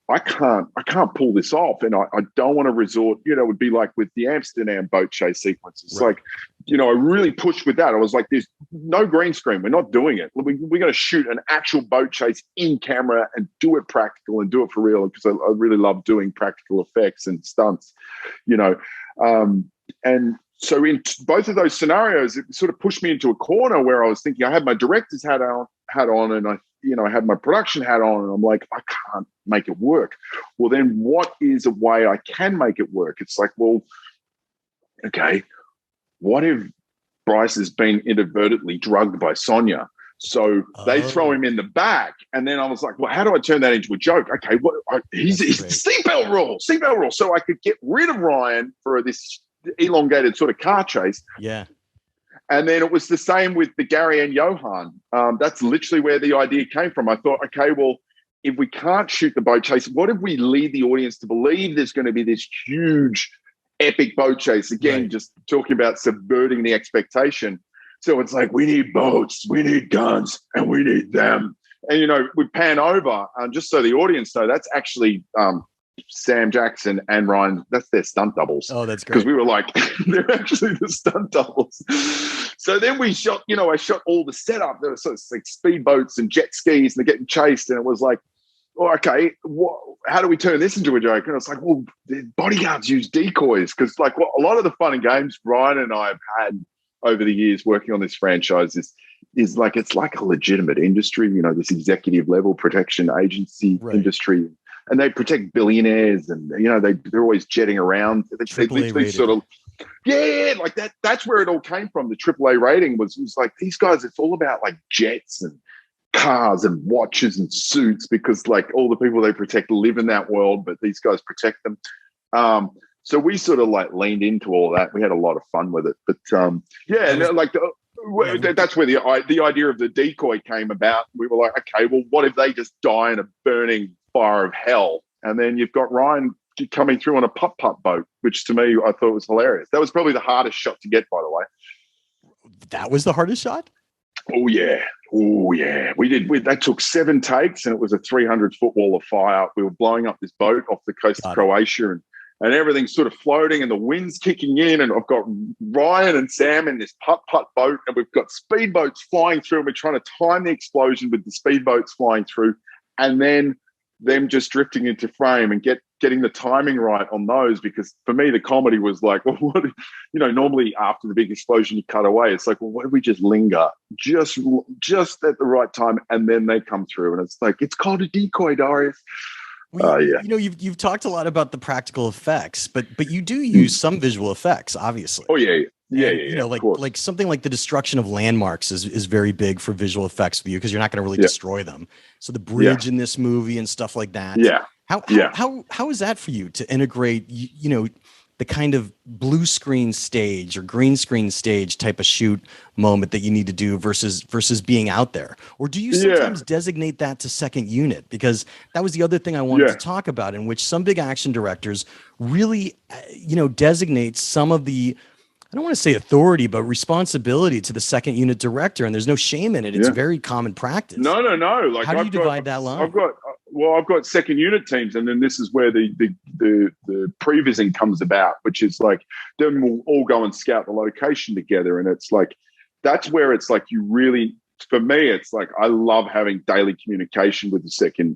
I can't pull this off. And I don't want to resort, it would be like with the Amsterdam boat chase sequence. It's like, I really pushed with that. I was like, there's no green screen. We're not doing it. We're going to shoot an actual boat chase in camera and do it practical and do it for real. Because I really love doing practical effects and stunts, and so in both of those scenarios, it sort of pushed me into a corner where I was thinking I had my director's hat on and I had my production hat on, and I'm like, I can't make it work. Well, then what is a way I can make it work? It's like, well, okay, what if Bryce has been inadvertently drugged by Sonia? So they throw him in the back. And then I was like, well, how do I turn that into a joke? Okay, he's seatbelt rule. So I could get rid of Ryan for this elongated sort of car chase. Yeah. And then it was the same with the Gary and Johan. That's literally where the idea came from. I thought, okay, well, if we can't shoot the boat chase, what if we lead the audience to believe there's going to be this huge, epic boat chase? Again, just talking about subverting the expectation. So it's like, we need boats, we need guns, and we need them. And, we pan over, just so the audience know, that's actually Sam Jackson and Ryan, that's their stunt doubles. Oh, that's great. Because we were like, they're actually the stunt doubles. So then we shot, I shot all the setup. There were sort of like speedboats and jet skis, and they're getting chased. And it was like, oh, okay, how do we turn this into a joke? And it's like, well, the bodyguards use decoys because, like, a lot of the fun and games Ryan and I have had over the years working on this franchise is like, it's like a legitimate industry, you know, this executive level protection agency industry, and they protect billionaires, and you know they're always jetting around. They literally sort of, like that. That's where it all came from. The AAA rating was like, these guys, it's all about like jets and cars and watches and suits, because like all the people they protect live in that world, but these guys protect them. So we sort of like leaned into all that. We had a lot of fun with it, but that's where the idea of the decoy came about. We were like, okay, well, what if they just die in a burning fire of hell? And then you've got Ryan coming through on a putt-putt boat, which to me, I thought was hilarious. That was probably the hardest shot to get, by the way. That was the hardest shot? Oh, yeah. That took 7 takes, and it was a 300-foot wall of fire. We were blowing up this boat off the coast of Croatia, and everything's sort of floating, and the wind's kicking in, and I've got Ryan and Sam in this putt-putt boat, and we've got speedboats flying through, and we're trying to time the explosion with the speedboats flying through, and then them just drifting into frame and getting the timing right on those. Because for me, the comedy was like, well, what, you know, normally after the big explosion, you cut away. It's like, well, what if we just linger just at the right time, and then they come through, and it's like, it's called a decoy, Darius. Well, you know, you've talked a lot about the practical effects, but you do use some visual effects, obviously. Oh yeah. You know, like something like the destruction of landmarks is very big for visual effects for you, because you're not going to really destroy them. So the bridge in this movie and stuff like that. Yeah. How is that for you to integrate, you know, the kind of blue screen stage or green screen stage type of shoot moment that you need to do versus being out there? Or do you sometimes designate that to second unit? Because that was the other thing I wanted to talk about, in which some big action directors really, you know, designate some of the, I don't want to say authority, but responsibility to the second unit director, and there's no shame in it. It's very common practice. No. Like, how do you divide that line? I've got second unit teams, and then this is where the prevising comes about, which is like, then we'll all go and scout the location together, and it's like, that's where it's like, you really, for me, it's like, I love having daily communication with the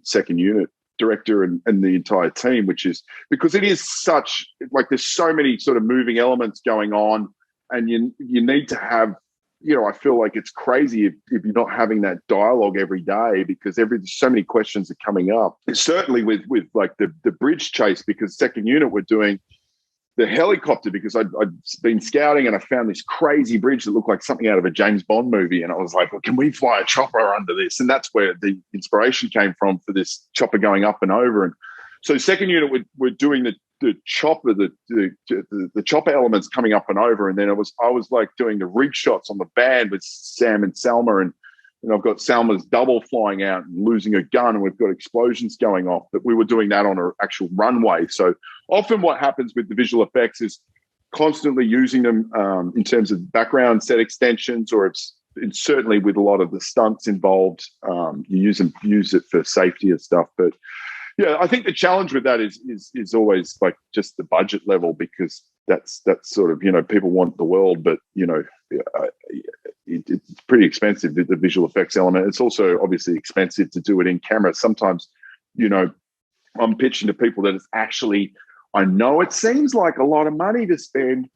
second unit director and the entire team, which is because it is such, like, there's so many sort of moving elements going on, and you need to have, you know, I feel like it's crazy if you're not having that dialogue every day, because so many questions are coming up. Certainly with like the bridge chase, because second unit were doing the helicopter, because I'd been scouting and I found this crazy bridge that looked like something out of a James Bond movie. And I was like, well, can we fly a chopper under this? And that's where the inspiration came from for this chopper going up and over. And so second unit were doing the chopper, the chopper elements coming up and over. And then I was like doing the rig shots on the band with Sam and Salma, and I've got Salma's double flying out and losing a gun, and we've got explosions going off. But we were doing that on an actual runway. So often what happens with the visual effects is constantly using them in terms of background set extensions, or it's certainly with a lot of the stunts involved, you use it for safety and stuff. But yeah, I think the challenge with that is always like just the budget level, because that's sort of, you know, people want the world, but you know, it's pretty expensive, the visual effects element. It's also obviously expensive to do it in camera. Sometimes, you know, I'm pitching to people that it's actually, I know it seems like a lot of money to spend,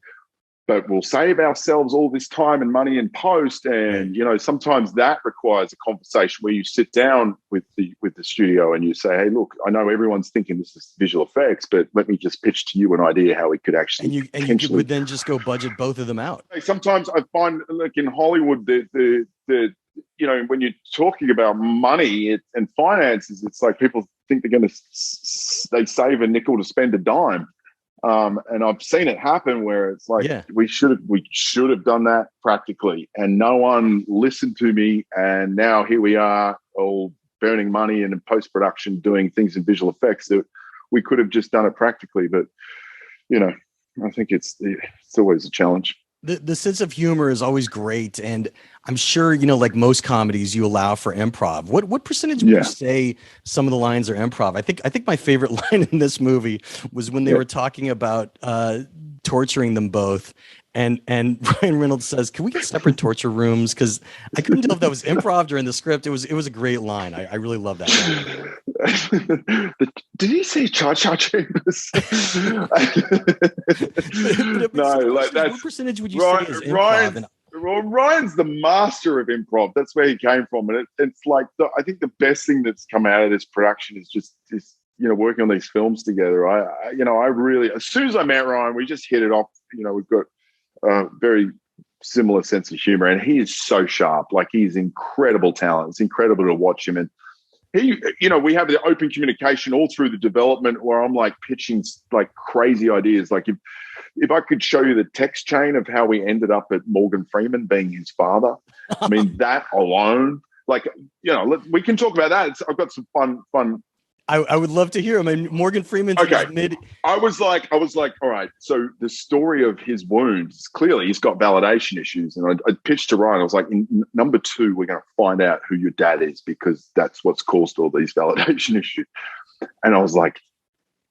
but we'll save ourselves all this time and money in post. And, you know, sometimes that requires a conversation where you sit down with the studio and you say, hey, look, I know everyone's thinking this is visual effects, but let me just pitch to you an idea how we could actually. And you would then just go budget both of them out. Sometimes I find, like in Hollywood, the you know, when you're talking about money and finances, it's like people think they save a nickel to spend a dime. And I've seen it happen where it's like, we should have done that practically, and no one listened to me. And now here we are, all burning money and in post-production doing things in visual effects that we could have just done it practically. But, you know, I think it's always a challenge. The sense of humor is always great. And I'm sure, you know, like most comedies, you allow for improv. What percentage would you say some of the lines are improv? I think my favorite line in this movie was when they were talking about torturing them both. And Ryan Reynolds says, "Can we get separate torture rooms?" Because I couldn't tell if that was improv or in the script. It was a great line. I really love that. Did he say Cha-Cha Chambers? No, like that's what percentage would you say is improv? Ryan's the master of improv. That's where he came from, and it's like I think the best thing that's come out of this production is just this. Working on these films together. I really, as soon as I met Ryan, we just hit it off. We've got a very similar sense of humor, and he is so sharp. Like, he's incredible talent. It's incredible to watch him. And he, we have the open communication all through the development where I'm like pitching like crazy ideas. Like if I could show you the text chain of how we ended up at Morgan Freeman being his father, I mean, that alone, like, we can talk about that. I've got some fun. I would love to hear him. And Morgan Freeman's mid. I was like, all right. So the story of his wounds, clearly he's got validation issues. And I pitched to Ryan. I was like, in number 2, we're going to find out who your dad is, because that's what's caused all these validation issues. And I was like,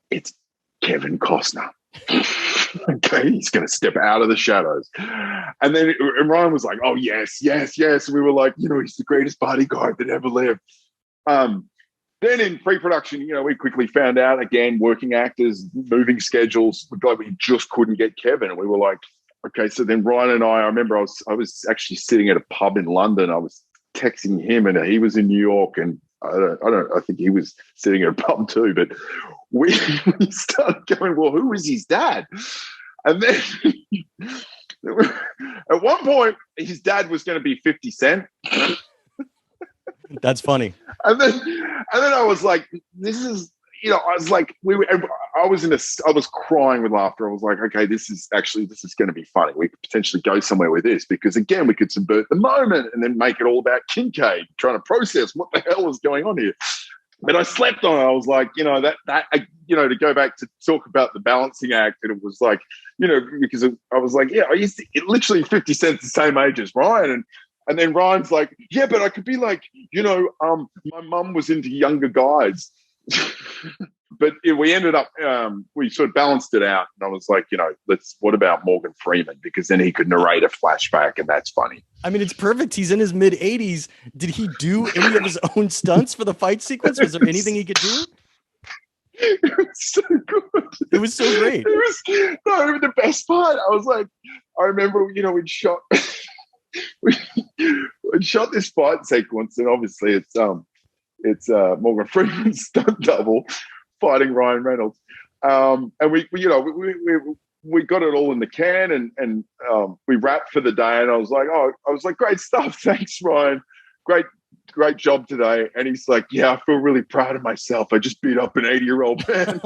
it's Kevin Costner. Okay, he's going to step out of the shadows. And then Ryan was like, oh, yes. And we were like, he's the greatest bodyguard that ever lived. Then in pre-production, we quickly found out, again, working actors, moving schedules, we just couldn't get Kevin. And we were like, okay. So then Ryan and I remember I was actually sitting at a pub in London. I was texting him, and he was in New York, and I think he was sitting at a pub too. But we started going, well, who is his dad? And then at one point, his dad was going to be 50 Cent. That's funny. And then I was like, this is, I was like, I was crying with laughter. I was like, okay, this is going to be funny. We could potentially go somewhere with this, because again, we could subvert the moment and then make it all about Kincaid trying to process what the hell is going on here. But I slept on it. I was like, to go back to talk about the balancing act, and it was like, because I was like, yeah, literally 50 Cent's the same age as Ryan. And then Ryan's like, yeah, but I could be like, my mum was into younger guys. But we ended up, we sort of balanced it out. And I was like, what about Morgan Freeman? Because then he could narrate a flashback, and that's funny. I mean, it's perfect. He's in his mid-80s. Did he do any of his own stunts for the fight sequence? Was there anything he could do? It was so good. It was so great. The best part, I remember, we'd shot... we shot this fight sequence, and obviously it's Morgan Freeman's stunt double fighting Ryan Reynolds, and we got it all in the can, and we wrapped for the day. And I was like, great stuff, thanks, Ryan, great job today. And he's like, yeah, I feel really proud of myself. I just beat up an 80-year-old man.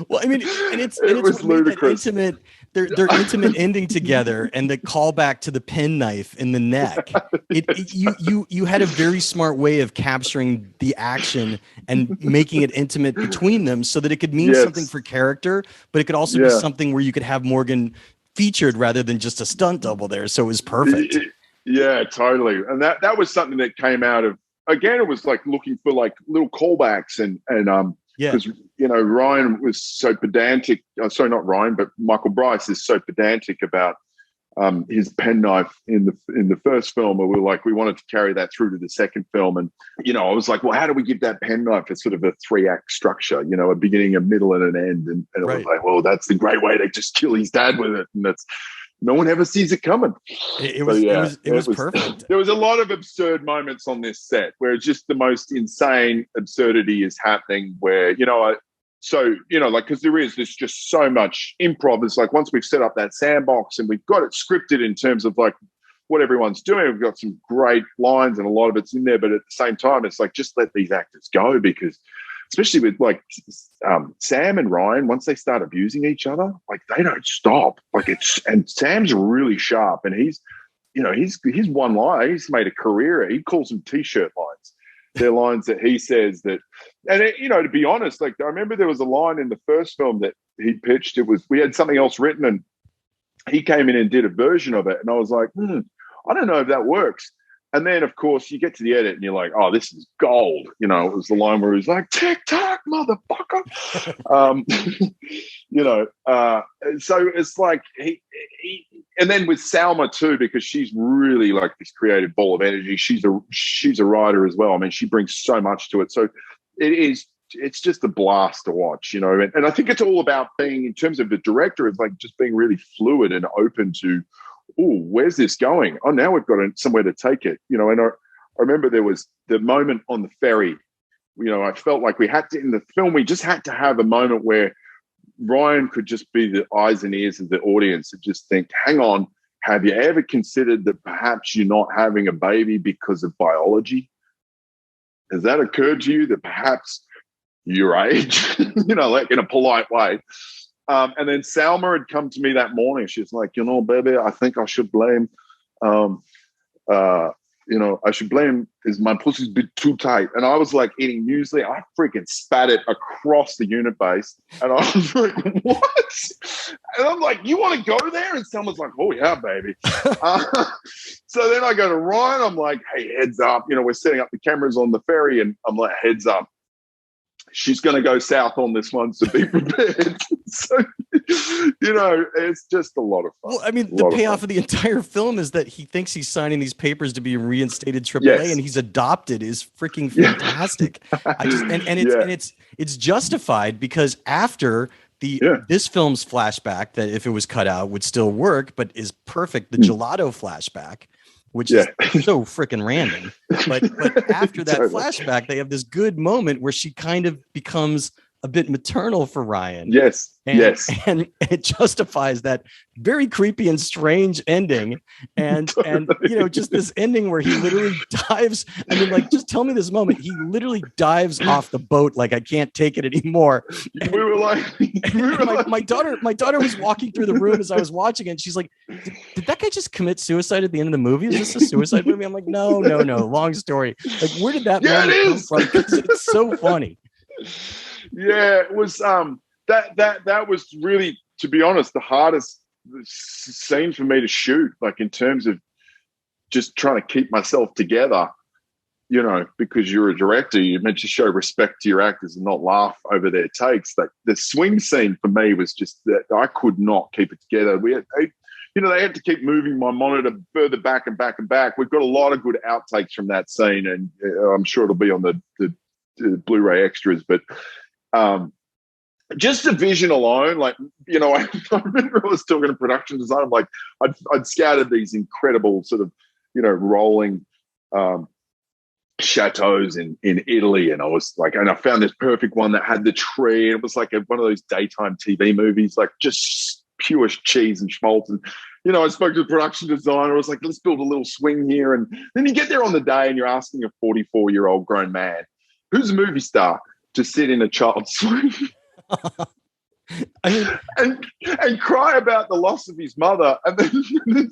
Well, I mean, and it was ludicrous. Their intimate ending together, and the callback to the penknife in the neck. You had a very smart way of capturing the action and making it intimate between them, so that it could mean something for character, but it could also be something where you could have Morgan featured rather than just a stunt double there. So it was perfect. Yeah, totally. And that was something that came out of, again, it was like looking for like little callbacks, and because Ryan was so pedantic. Sorry, not Ryan, but Michael Bryce is so pedantic about his penknife in the first film, where we wanted to carry that through to the second film. And I was like, well, how do we give that penknife a sort of a 3-act structure? A beginning, a middle, and an end. And it was like, well, that's the great way to just kill his dad with it, and that's. No one ever sees it coming. It was perfect. There was a lot of absurd moments on this set where just the most insane absurdity is happening, where, because there's just so much improv. It's like, once we've set up that sandbox and we've got it scripted in terms of like what everyone's doing, we've got some great lines and a lot of it's in there. But at the same time, it's like, just let these actors go, because especially with like Sam and Ryan, once they start abusing each other, like they don't stop. And Sam's really sharp, and he's one line. He's made a career. He calls them T-shirt lines. They're lines that he says that, and to be honest, like I remember there was a line in the first film that he pitched. We had something else written, and he came in and did a version of it, and I was like, I don't know if that works. And then, of course, you get to the edit and you're like, oh, this is gold. You know, it was the line where he's like, tick-tock, motherfucker. So it's like he and then with Salma too, because she's really like this creative ball of energy. She's a writer as well. I mean, she brings so much to it. So it's just a blast to watch, you know. And I think it's all about being, in terms of the director, it's like just being really fluid and open to, oh, where's this going? Oh, now we've got somewhere to take it, you know. And I remember there was the moment on the ferry, you know, I felt like we had to, in the film, we just had to have a moment where Ryan could just be the eyes and ears of the audience and just think, hang on, have you ever considered that perhaps you're not having a baby because of biology? Has that occurred to you, that perhaps your age, you know, like in a polite way? And then Salma had come to me that morning. She's like, you know, baby, I think I should blame, I should blame is my pussy's a bit too tight. And I was like eating muesli. I freaking spat it across the unit base. And I was like, what? And I'm like, you want to go there? And Selma's like, oh, yeah, baby. So then I go to Ryan. I'm like, hey, heads up. You know, we're setting up the cameras on the ferry. And I'm like, heads up. She's going to go south on this one, so be prepared. So, you know, it's just a lot of fun. Well, I mean, the payoff of the entire film is that he thinks he's signing these papers to be reinstated AAA, and he's adopted is freaking fantastic. It's justified because after this film's flashback, that if it was cut out would still work, but is perfect, the gelato flashback, which is so freaking random. But after that flashback, they have this good moment where she kind of becomes a bit maternal for Ryan. Yes. And it justifies that very creepy and strange ending. And you know, just this ending where he literally dives. I mean, like, just tell me this moment. He literally dives off the boat like, I can't take it anymore. And we were like, my daughter was walking through the room as I was watching it, and she's like, did that guy just commit suicide at the end of the movie? Is this a suicide movie? I'm like, no. Long story. Like, where did that moment come from? Because it's so funny. Yeah, it was that was really, to be honest, the hardest scene for me to shoot, like in terms of just trying to keep myself together, you know, because you're a director, you're meant to show respect to your actors and not laugh over their takes. Like the swing scene for me was just that I could not keep it together. They had to keep moving my monitor further back and back and back. We've got a lot of good outtakes from that scene, and I'm sure it'll be on the Blu-ray extras, but just the vision alone, like, you know, I remember I was talking to production design. I'm like, I'd scouted these incredible sort of, you know, rolling chateaus in Italy, and I was like, and I found this perfect one that had the tree, and it was like one of those daytime TV movies, like just pure cheese and schmaltz. And, you know, I spoke to the production designer. I was like, let's build a little swing here. And then you get there on the day and you're asking a 44-year-old grown man who's a movie star to sit in a child's swing and cry about the loss of his mother. And then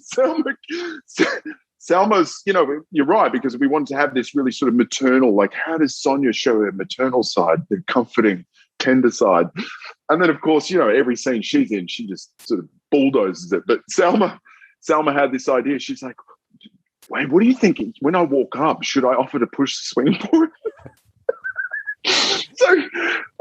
Salma's, you know, you're right, because we wanted to have this really sort of maternal, like, how does Sonia show her maternal side, the comforting, tender side? And then, of course, you know, every scene she's in, she just sort of bulldozes it. But Salma had this idea. She's like, wait, what are you thinking? When I walk up, should I offer to push the swing board? So,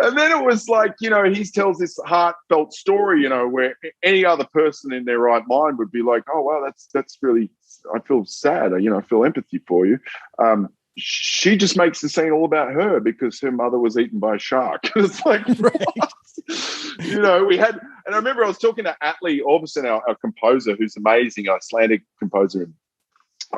and then it was like, you know, he tells this heartfelt story, you know, where any other person in their right mind would be like, oh, wow, that's really, I feel sad, you know, I feel empathy for you. She just makes the scene all about her because her mother was eaten by a shark. It's like, right. You know, and I remember I was talking to Atlee Orbison, our composer, who's amazing, Icelandic composer. And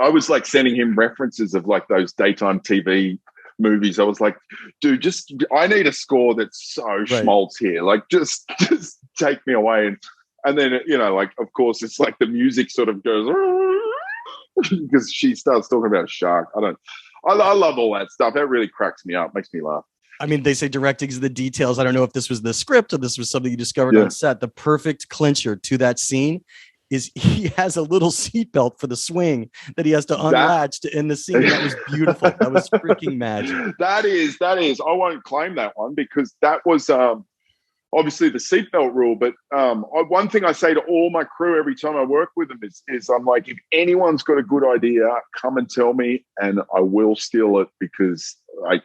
I was like sending him references of like those daytime TV movies. I was like, dude, I need a score that's so schmaltz here. Like, just take me away. And then, you know, like, of course, it's like the music sort of goes because she starts talking about a shark. I love all that stuff. That really cracks me up, makes me laugh. I mean, they say directing is the details. I don't know if this was the script or this was something you discovered on set. The perfect clincher to that scene is he has a little seatbelt for the swing that he has to unlatch to end the scene. That was beautiful. That was freaking magic. That is. I won't claim that one because that was obviously the seatbelt rule, but one thing I say to all my crew every time I work with them is I'm like, if anyone's got a good idea, come and tell me and I will steal it, because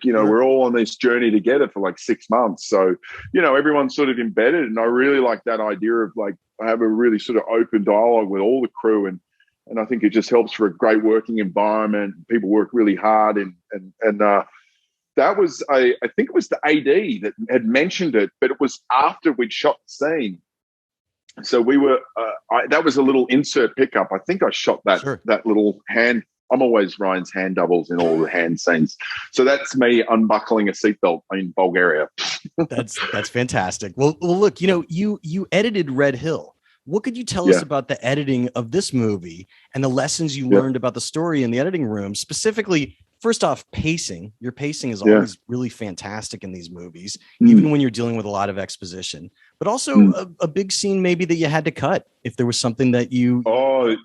we're all on this journey together for like 6 months. So, everyone's sort of embedded, and I really like that idea of like, I have a really sort of open dialogue with all the crew, and I think it just helps for a great working environment. People work really hard, and that was I think it was the AD that had mentioned it, but it was after we'd shot the scene. So we were that was a little insert pickup. I think I shot that little hand. I'm always Ryan's hand doubles in all the hand scenes. So that's me unbuckling a seatbelt in Bulgaria. That's fantastic. Well, look, you edited Red Hill. What could you tell us about the editing of this movie and the lessons you learned about the story in the editing room? Specifically, first off, pacing. Your pacing is always really fantastic in these movies, even when you're dealing with a lot of exposition. But also a big scene maybe that you had to cut if there was something that you... Oh,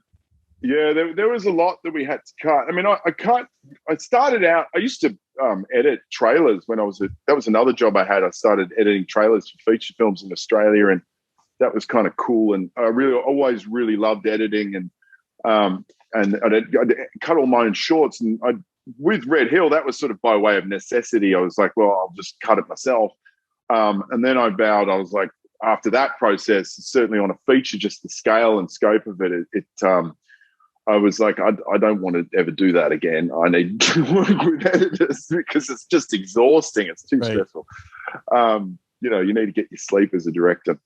yeah, there was a lot that we had to cut. I mean, I started out, I used to edit trailers when that was another job I had. I started editing trailers for feature films in Australia, and that was kind of cool. And I always really loved editing, and I'd cut all my own shorts. And with Red Hill, that was sort of by way of necessity. I was like, well, I'll just cut it myself. And then I vowed, I was like, after that process, certainly on a feature, just the scale and scope of it, I was like, I don't want to ever do that again. I need to work with editors because it's just exhausting. It's too stressful. You need to get your sleep as a director.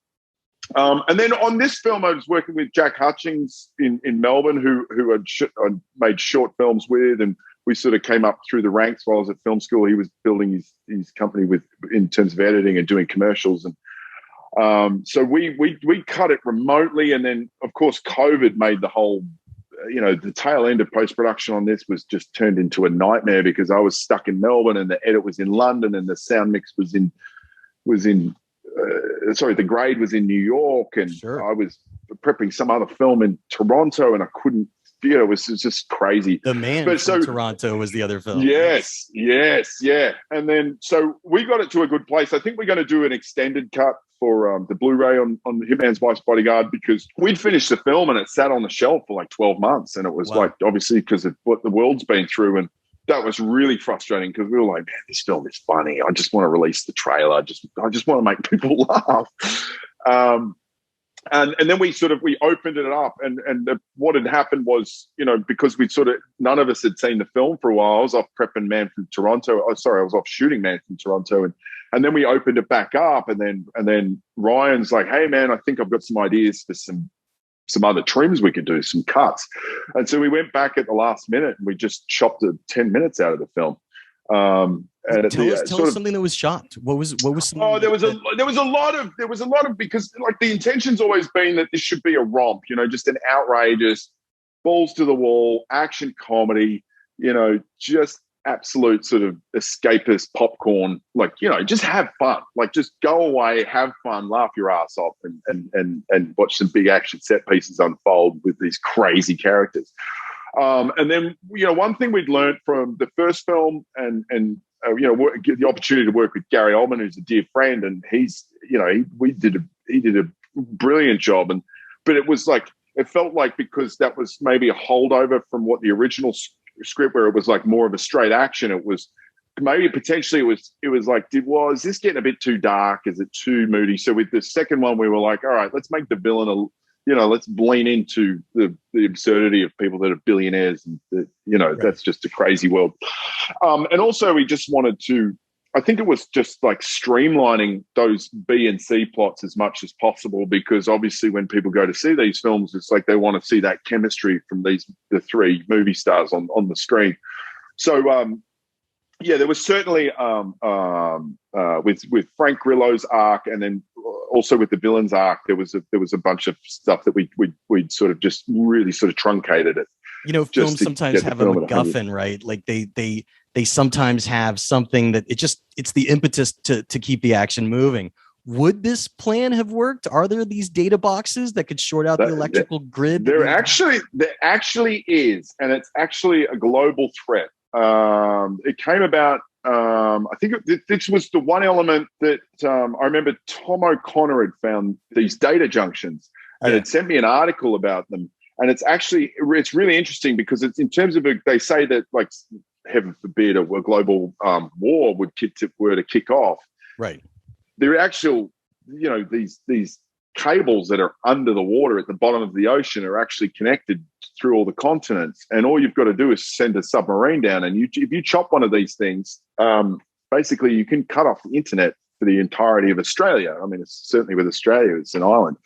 And then on this film, I was working with Jack Hutchings in Melbourne, who I'd made short films with, and we sort of came up through the ranks while I was at film school. He was building his company in terms of editing and doing commercials, and so we cut it remotely. And then, of course, COVID made the whole, the tail end of post-production on this was just turned into a nightmare, because I was stuck in Melbourne and the edit was in London and the sound mix was in the grade was in New York, and I was prepping some other film in Toronto, and I couldn't, it was just crazy. The Man from Toronto was the other film. Yes, yeah. And then, so we got it to a good place. I think we're going to do an extended cut for the Blu-ray on Hitman's Wife's Bodyguard, because we'd finished the film and it sat on the shelf for like 12 months. And it was like, obviously, because of what the world's been through. And that was really frustrating, because we were like, man, this film is funny. I just want to release the trailer. I just want to make people laugh. And then we opened it up, and what had happened was, because none of us had seen the film for a while. I was off prepping Man from Toronto. I was off shooting Man from Toronto, and then we opened it back up, and then Ryan's like, hey man, I think I've got some ideas for some other trims we could do, some cuts. And so we went back at the last minute and we just chopped 10 minutes out of the film. And tell us something that was chopped. What was something? Oh, there was a lot of, because like the intention's always been that this should be a romp, just an outrageous, balls to the wall action comedy, just absolute sort of escapist popcorn, like, just have fun, like just go away, have fun, laugh your ass off, and watch some big action set pieces unfold with these crazy characters. And then, one thing we'd learned from the first film, and get the opportunity to work with Gary Oldman, who's a dear friend, and he did a brilliant job. But it was like, it felt like, because that was maybe a holdover from what the original script, where it was like more of a straight action, it was maybe potentially it was like, is this getting a bit too dark? Is it too moody? So with the second one, we were like, all right, let's make the villain let's lean into the absurdity of people that are billionaires, and that's just a crazy world. And also, we just wanted to, I think it was just like streamlining those B and C plots as much as possible, because obviously when people go to see these films, it's like they want to see that chemistry from the three movie stars on the screen. So there was certainly with Frank Grillo's arc, and then also with the villain's arc, there was a bunch of stuff that we'd sort of just really sort of truncated it. Films sometimes have a MacGuffin, right? Like they sometimes have something that it's the impetus to keep the action moving. Would this plan have worked? Are there these data boxes that could short out the electrical grid? There actually is, and it's actually a global threat. It came about I think this was the one element that I remember Tom O'Connor had found these data junctions and had sent me an article about them. And it's really interesting because it's in terms of they say that, like, heaven forbid, a global war were to kick off. Right. They're actual, these cables that are under the water at the bottom of the ocean are actually connected through all the continents, and all you've got to do is send a submarine down, and if you chop one of these things, basically you can cut off the internet for the entirety of Australia. I mean, it's certainly with Australia, it's an island,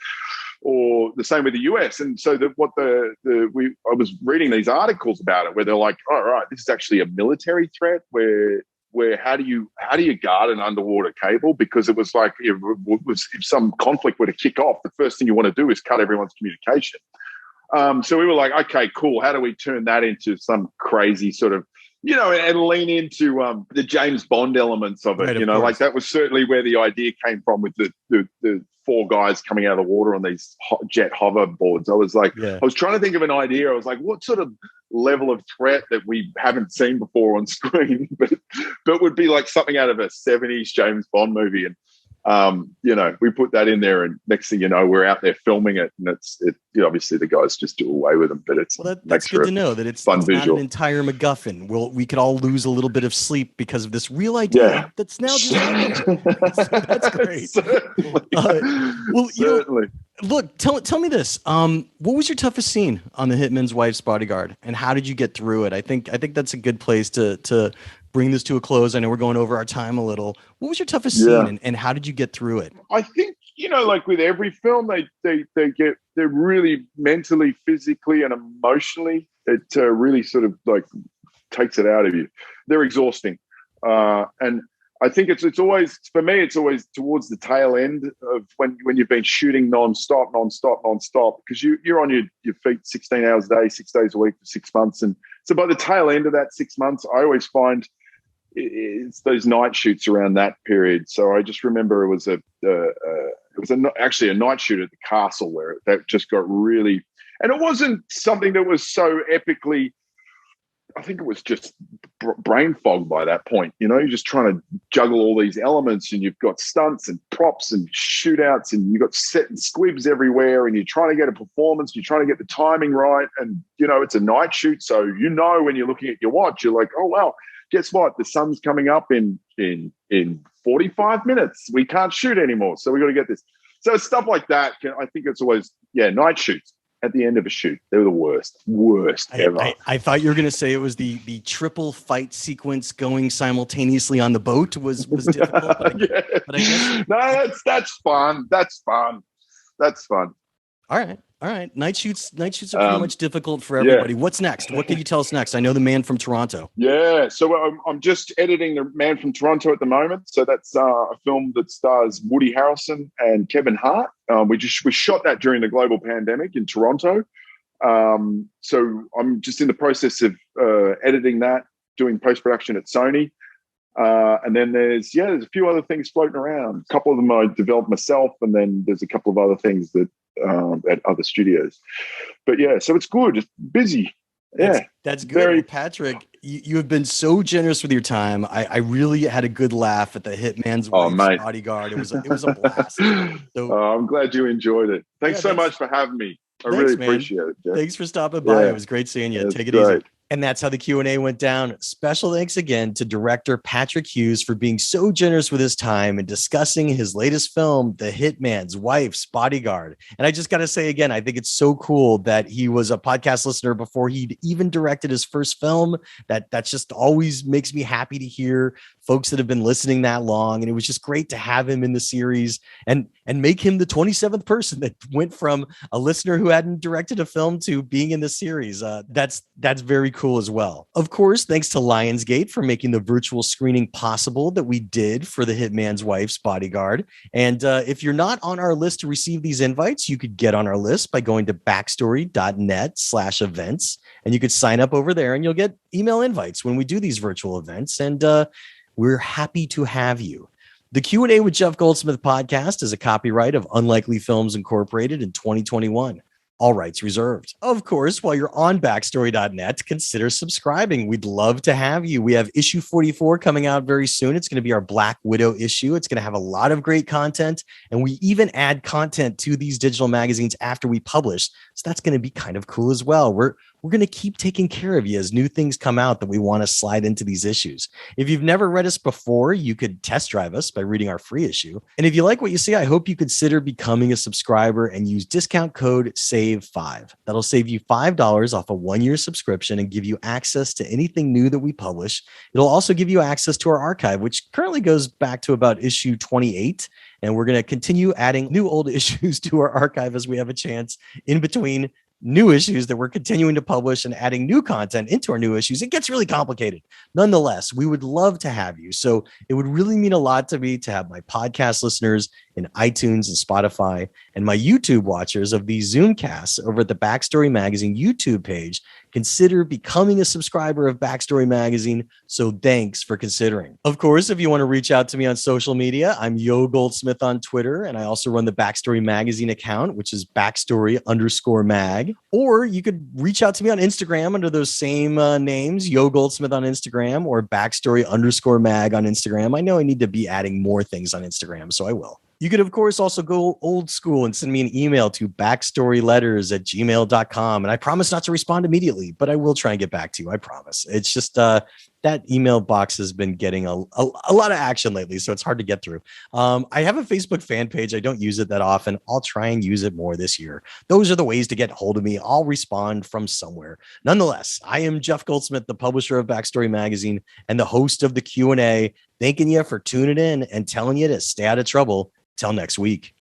or the same with the US. And so I was reading these articles about it where they're like, all right, this is actually a military threat where how do you guard an underwater cable? Because it was like, if some conflict were to kick off, the first thing you want to do is cut everyone's communication. So we were like, okay, cool. How do we turn that into some crazy sort of, and lean into the James Bond elements of it? Right, like that was certainly where the idea came from with the four guys coming out of the water on these jet hoverboards. I was like, I was trying to think of an idea. I was like, what sort of level of threat that we haven't seen before on screen, but would be like something out of a 70s James Bond movie. And we put that in there, and next thing you know, we're out there filming it, and obviously the guys just do away with them, but that's good to know that it's not an entire MacGuffin. We could all lose a little bit of sleep because of this real idea that's now just that's great. Certainly. Look, tell me this. What was your toughest scene on the Hitman's Wife's Bodyguard, and how did you get through it? I think that's a good place to bring this to a close. I know we're going over our time a little. What was your toughest scene, and how did you get through it? I think, like with every film, they're really mentally, physically, and emotionally, it really sort of like takes it out of you. They're exhausting. And I think it's always, for me, it's always towards the tail end of when you've been shooting nonstop, because you're on your feet 16 hours a day, 6 days a week for 6 months. And so by the tail end of that 6 months, I always find it's those night shoots around that period. So I just remember it was actually a night shoot at the castle where that just got really, and it wasn't something that was so epically, I think it was just brain fog by that point. You're just trying to juggle all these elements, and you've got stunts and props and shootouts, and you've got set and squibs everywhere, and you're trying to get a performance, you're trying to get the timing right. And, it's a night shoot. So, when you're looking at your watch, you're like, oh, wow, guess what? The sun's coming up in 45 minutes. We can't shoot anymore. So we got to get this. So stuff like that. I think it's always, night shoots. At the end of a shoot, they were the worst ever. I thought you were going to say it was the triple fight sequence going simultaneously on the boat was difficult. But I guess no, that's fun. That's fun. All right. Night shoots are pretty much difficult for everybody. Yeah. What's next? What can you tell us next? I know The Man from Toronto. Yeah. So I'm just editing The Man from Toronto at the moment. So that's a film that stars Woody Harrelson and Kevin Hart. We shot that during the global pandemic in Toronto. So I'm just in the process of editing that, doing post-production at Sony. And then there's a few other things floating around. A couple of them I developed myself, and then there's a couple of other things that at other studios. But so it's good. It's busy. That's good. Patrick, you have been so generous with your time. I really had a good laugh at the Hitman's Wife's Bodyguard. It was a blast. So, I'm glad you enjoyed it. Thanks so much for having me. I really appreciate it, Jeff. Thanks for stopping by. It was great seeing you. Take it easy. And that's how the Q&A went down. Special thanks again to director Patrick Hughes for being so generous with his time and discussing his latest film, The Hitman's Wife's Bodyguard. And I just got to say again, I think it's so cool that he was a podcast listener before he'd even directed his first film. That's just always makes me happy to hear folks that have been listening that long. And it was just great to have him in the series and make him the 27th person that went from a listener who hadn't directed a film to being in the series. That's very cool as well. Of course, thanks to Lionsgate for making the virtual screening possible that we did for The Hitman's Wife's Bodyguard. And if you're not on our list to receive these invites, you could get on our list by going to backstory.net/events, and you could sign up over there and you'll get email invites when we do these virtual events. And we're happy to have you. The Q&A with Jeff Goldsmith podcast is a copyright of Unlikely Films Incorporated in 2021. All rights reserved. Of course, while you're on backstory.net, consider subscribing. We'd love to have you. We have issue 44 coming out very soon. It's going to be our Black Widow issue. It's going to have a lot of great content, and we even add content to these digital magazines after we publish. So that's going to be kind of cool as well. We're going to keep taking care of you as new things come out that we want to slide into these issues. If you've never read us before, you could test drive us by reading our free issue. And if you like what you see, I hope you consider becoming a subscriber and use discount code SAVE5. That'll save you $5 off a 1-year subscription and give you access to anything new that we publish. It'll also give you access to our archive, which currently goes back to about issue 28. And we're going to continue adding new old issues to our archive as we have a chance in between new issues that we're continuing to publish and adding new content into our new issues. It gets really complicated. Nonetheless, we would love to have you. So it would really mean a lot to me to have my podcast listeners in iTunes and Spotify and my YouTube watchers of these Zoomcasts over at the Backstory Magazine YouTube page consider becoming a subscriber of Backstory Magazine. So thanks for considering. Of course, if you want to reach out to me on social media, I'm Yo Goldsmith on Twitter. And I also run the Backstory Magazine account, which is backstory_mag. Or you could reach out to me on Instagram under those same names, Yo Goldsmith on Instagram or backstory_mag on Instagram. I know I need to be adding more things on Instagram, so I will. You could, of course, also go old school and send me an email to backstoryletters@gmail.com. And I promise not to respond immediately, but I will try and get back to you. I promise. It's just that email box has been getting a lot of action lately, so it's hard to get through. I have a Facebook fan page. I don't use it that often. I'll try and use it more this year. Those are the ways to get hold of me. I'll respond from somewhere. Nonetheless, I am Jeff Goldsmith, the publisher of Backstory Magazine and the host of the Q&A. Thanking you for tuning in and telling you to stay out of trouble. Till next week.